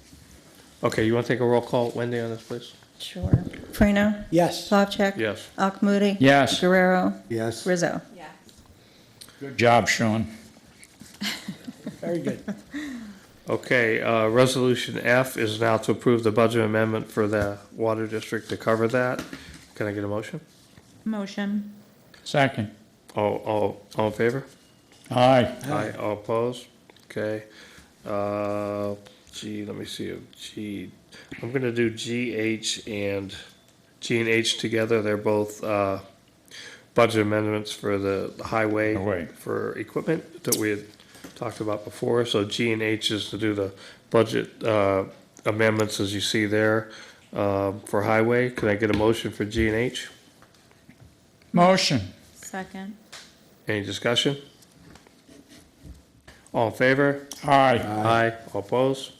Okay, you want to take a roll call, Wendy, on this, please? Sure. Farino? Yes. Slavchek? Yes. Akmoody? Yes. Guerrero? Yes. Rizzo? Good job, Sean. Very good. Okay, Resolution F is now to approve the budget amendment for the Water District to cover that. Can I get a motion? Motion. Second. All in favor? Aye. Aye, all opposed? Okay. G, let me see, G, I'm gonna do G, H, and G and H together. They're both, budget amendments for the highway Highway. for equipment that we had talked about before. So G and H is to do the budget, amendments as you see there, for highway. Can I get a motion for G and H? Motion. Second. Any discussion? All in favor? Aye. Aye. All opposed?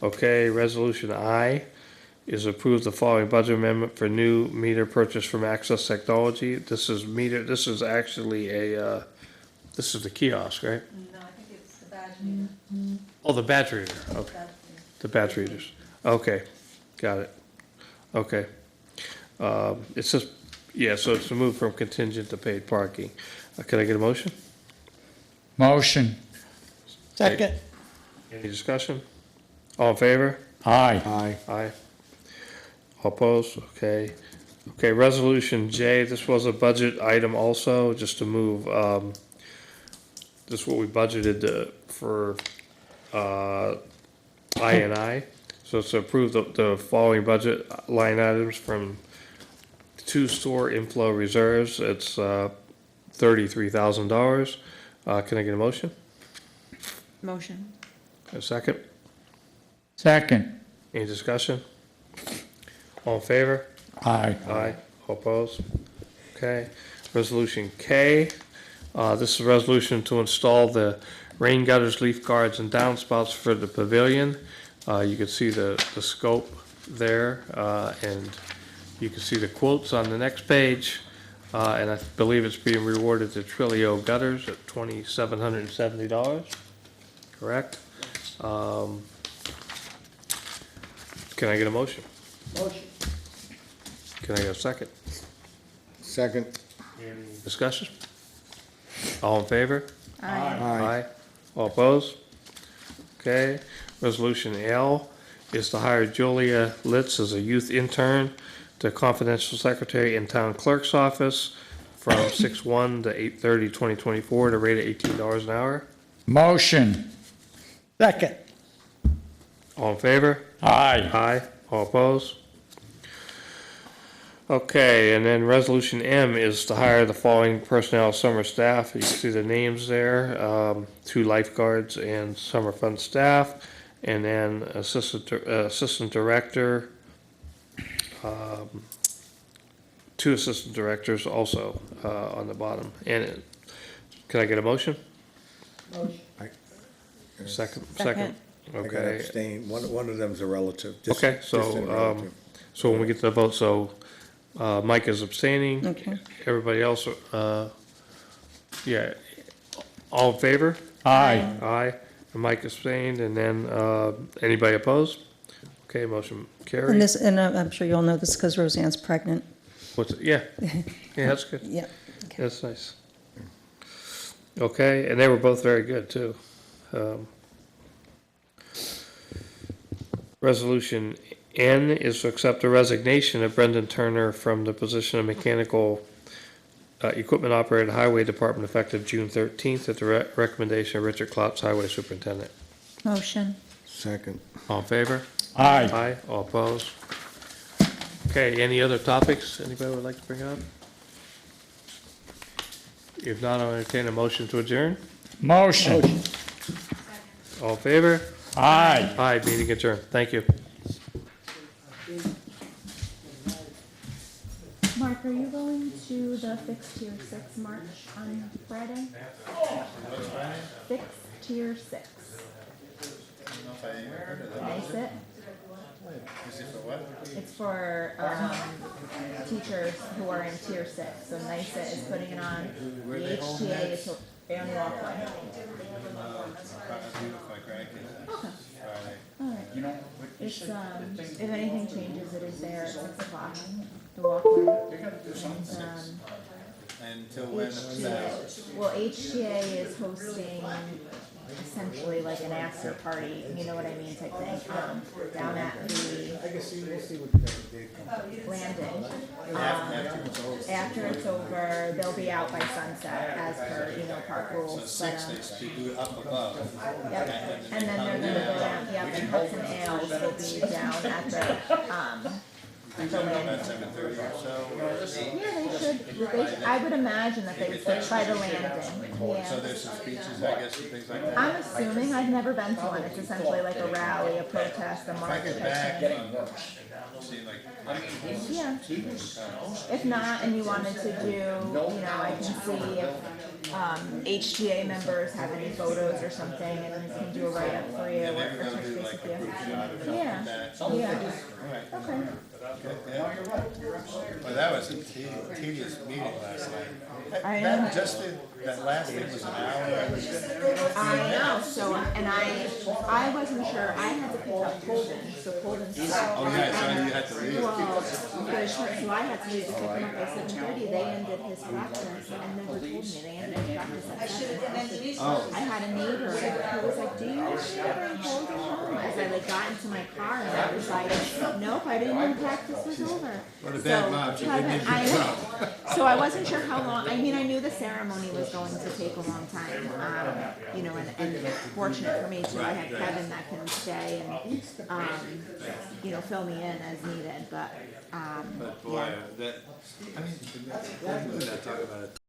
Okay, Resolution I is approve the following budget amendment for new meter purchase from Access Technology. This is meter, this is actually a, this is the kiosk, right? No, I think it's the badge reader. Oh, the badge reader, okay. The badge readers, okay, got it. Okay. It says, yeah, so it's a move from contingent to paid parking. Can I get a motion? Motion. Second. Any discussion? All in favor? Aye. Aye. Aye. All opposed? Okay. Okay, Resolution J, this was a budget item also, just to move, this is what we budgeted for, I and I. So it's to approve the following budget line items from two store inflow reserves. It's, $33,000. Can I get a motion? Motion. A second? Second. Any discussion? All in favor? Aye. Aye. All opposed? Okay. Resolution K, this is a resolution to install the rain gutters, leaf guards, and downspouts for the pavilion. You can see the scope there, and you can see the quotes on the next page. And I believe it's being rewarded to Trilio Gutters at $2,770, correct? Can I get a motion? Motion. Can I get a second? Second. Any discussion? All in favor? Aye. All opposed? Okay. Resolution L is to hire Julia Litz as a youth intern to confidential secretary in town clerk's office from 6/1 to 8/30/2024 at a rate of $18 an hour. Motion. Second. All in favor? Aye. Aye. All opposed? Okay, and then Resolution M is to hire the following personnel summer staff. You can see the names there, 2 lifeguards and summer fund staff, and then assistant director, 2 assistant directors also on the bottom. And can I get a motion? Motion. Second. Second. I gotta Okay. abstain. One of them's a relative. Okay, distant so, relative. so when we get to the vote, so, Mike is abstaining. Okay. Everybody else, yeah, all in favor? Aye. Aye, and Mike abstained, and then, anybody opposed? Okay, motion And carried. this, and I'm sure you all know this because Roseanne's pregnant. What's, yeah, that's good, Yeah. Okay. that's nice. Okay, and they were both very good, too. Resolution N is to accept the resignation of Brendan Turner from the position of mechanical equipment operator, Highway Department, effective June 13th, at the recommendation of Richard Klotz, Highway Superintendent. Motion. Second. All in favor? Aye. Aye, all opposed? Okay, any other topics anybody would like to bring up? If not, I'll entertain a motion to adjourn. Motion. All in favor? Aye. Aye, meeting adjourned. Thank you. Mark, are you going to the Fixed Tier 6 march on Friday? Fixed Tier 6. Nice it? It's for teachers who are in Tier 6. So NICET is putting it on. The HTA is on Walkway. Okay. All right. It's, if anything changes, it is there at 6 o'clock. The Walkway. Until when? Well, HTA is hosting essentially like an after party, you know what I mean, type thing, down at the landing. After it's over, they'll be out by sunset as per, park rules. But, to do up above. yep. And then they're gonna go down, yep, and Hudson Ales will be down at the landing. 7:30 or so. Yeah, they should, I would imagine that they would start by the landing, So yeah. there's some speeches, I guess, and things like that. I'm assuming, I've never been to one, it's essentially like a rally, a protest, a march type thing. Yeah. If not, and you wanted to do, I can see if HTA members have any photos or something, and can do a write-up for you, or touch base with you. Yeah, yeah, okay. Well, that was a tedious meeting last night. I know. That last thing was an hour. I know, so, and I wasn't sure, I had to pick up Colden, so Colden's. Oh, yeah, so you had to leave. Well, so I had to leave to pick him up by 7:30, they ended his practice, and never told me, they ended his practice at 7. I had a neighbor who was like, do you bring Colden home? As I got into my car, and I was like, nope, I didn't know practice was over. What a bad mom, she didn't even I come. know. So I wasn't sure how long, I mean, I knew the ceremony was going to take a long time, and fortunate for me too, I had Kevin that can stay and, fill me in as needed, but, But boy, yeah. that, I mean, talk about it.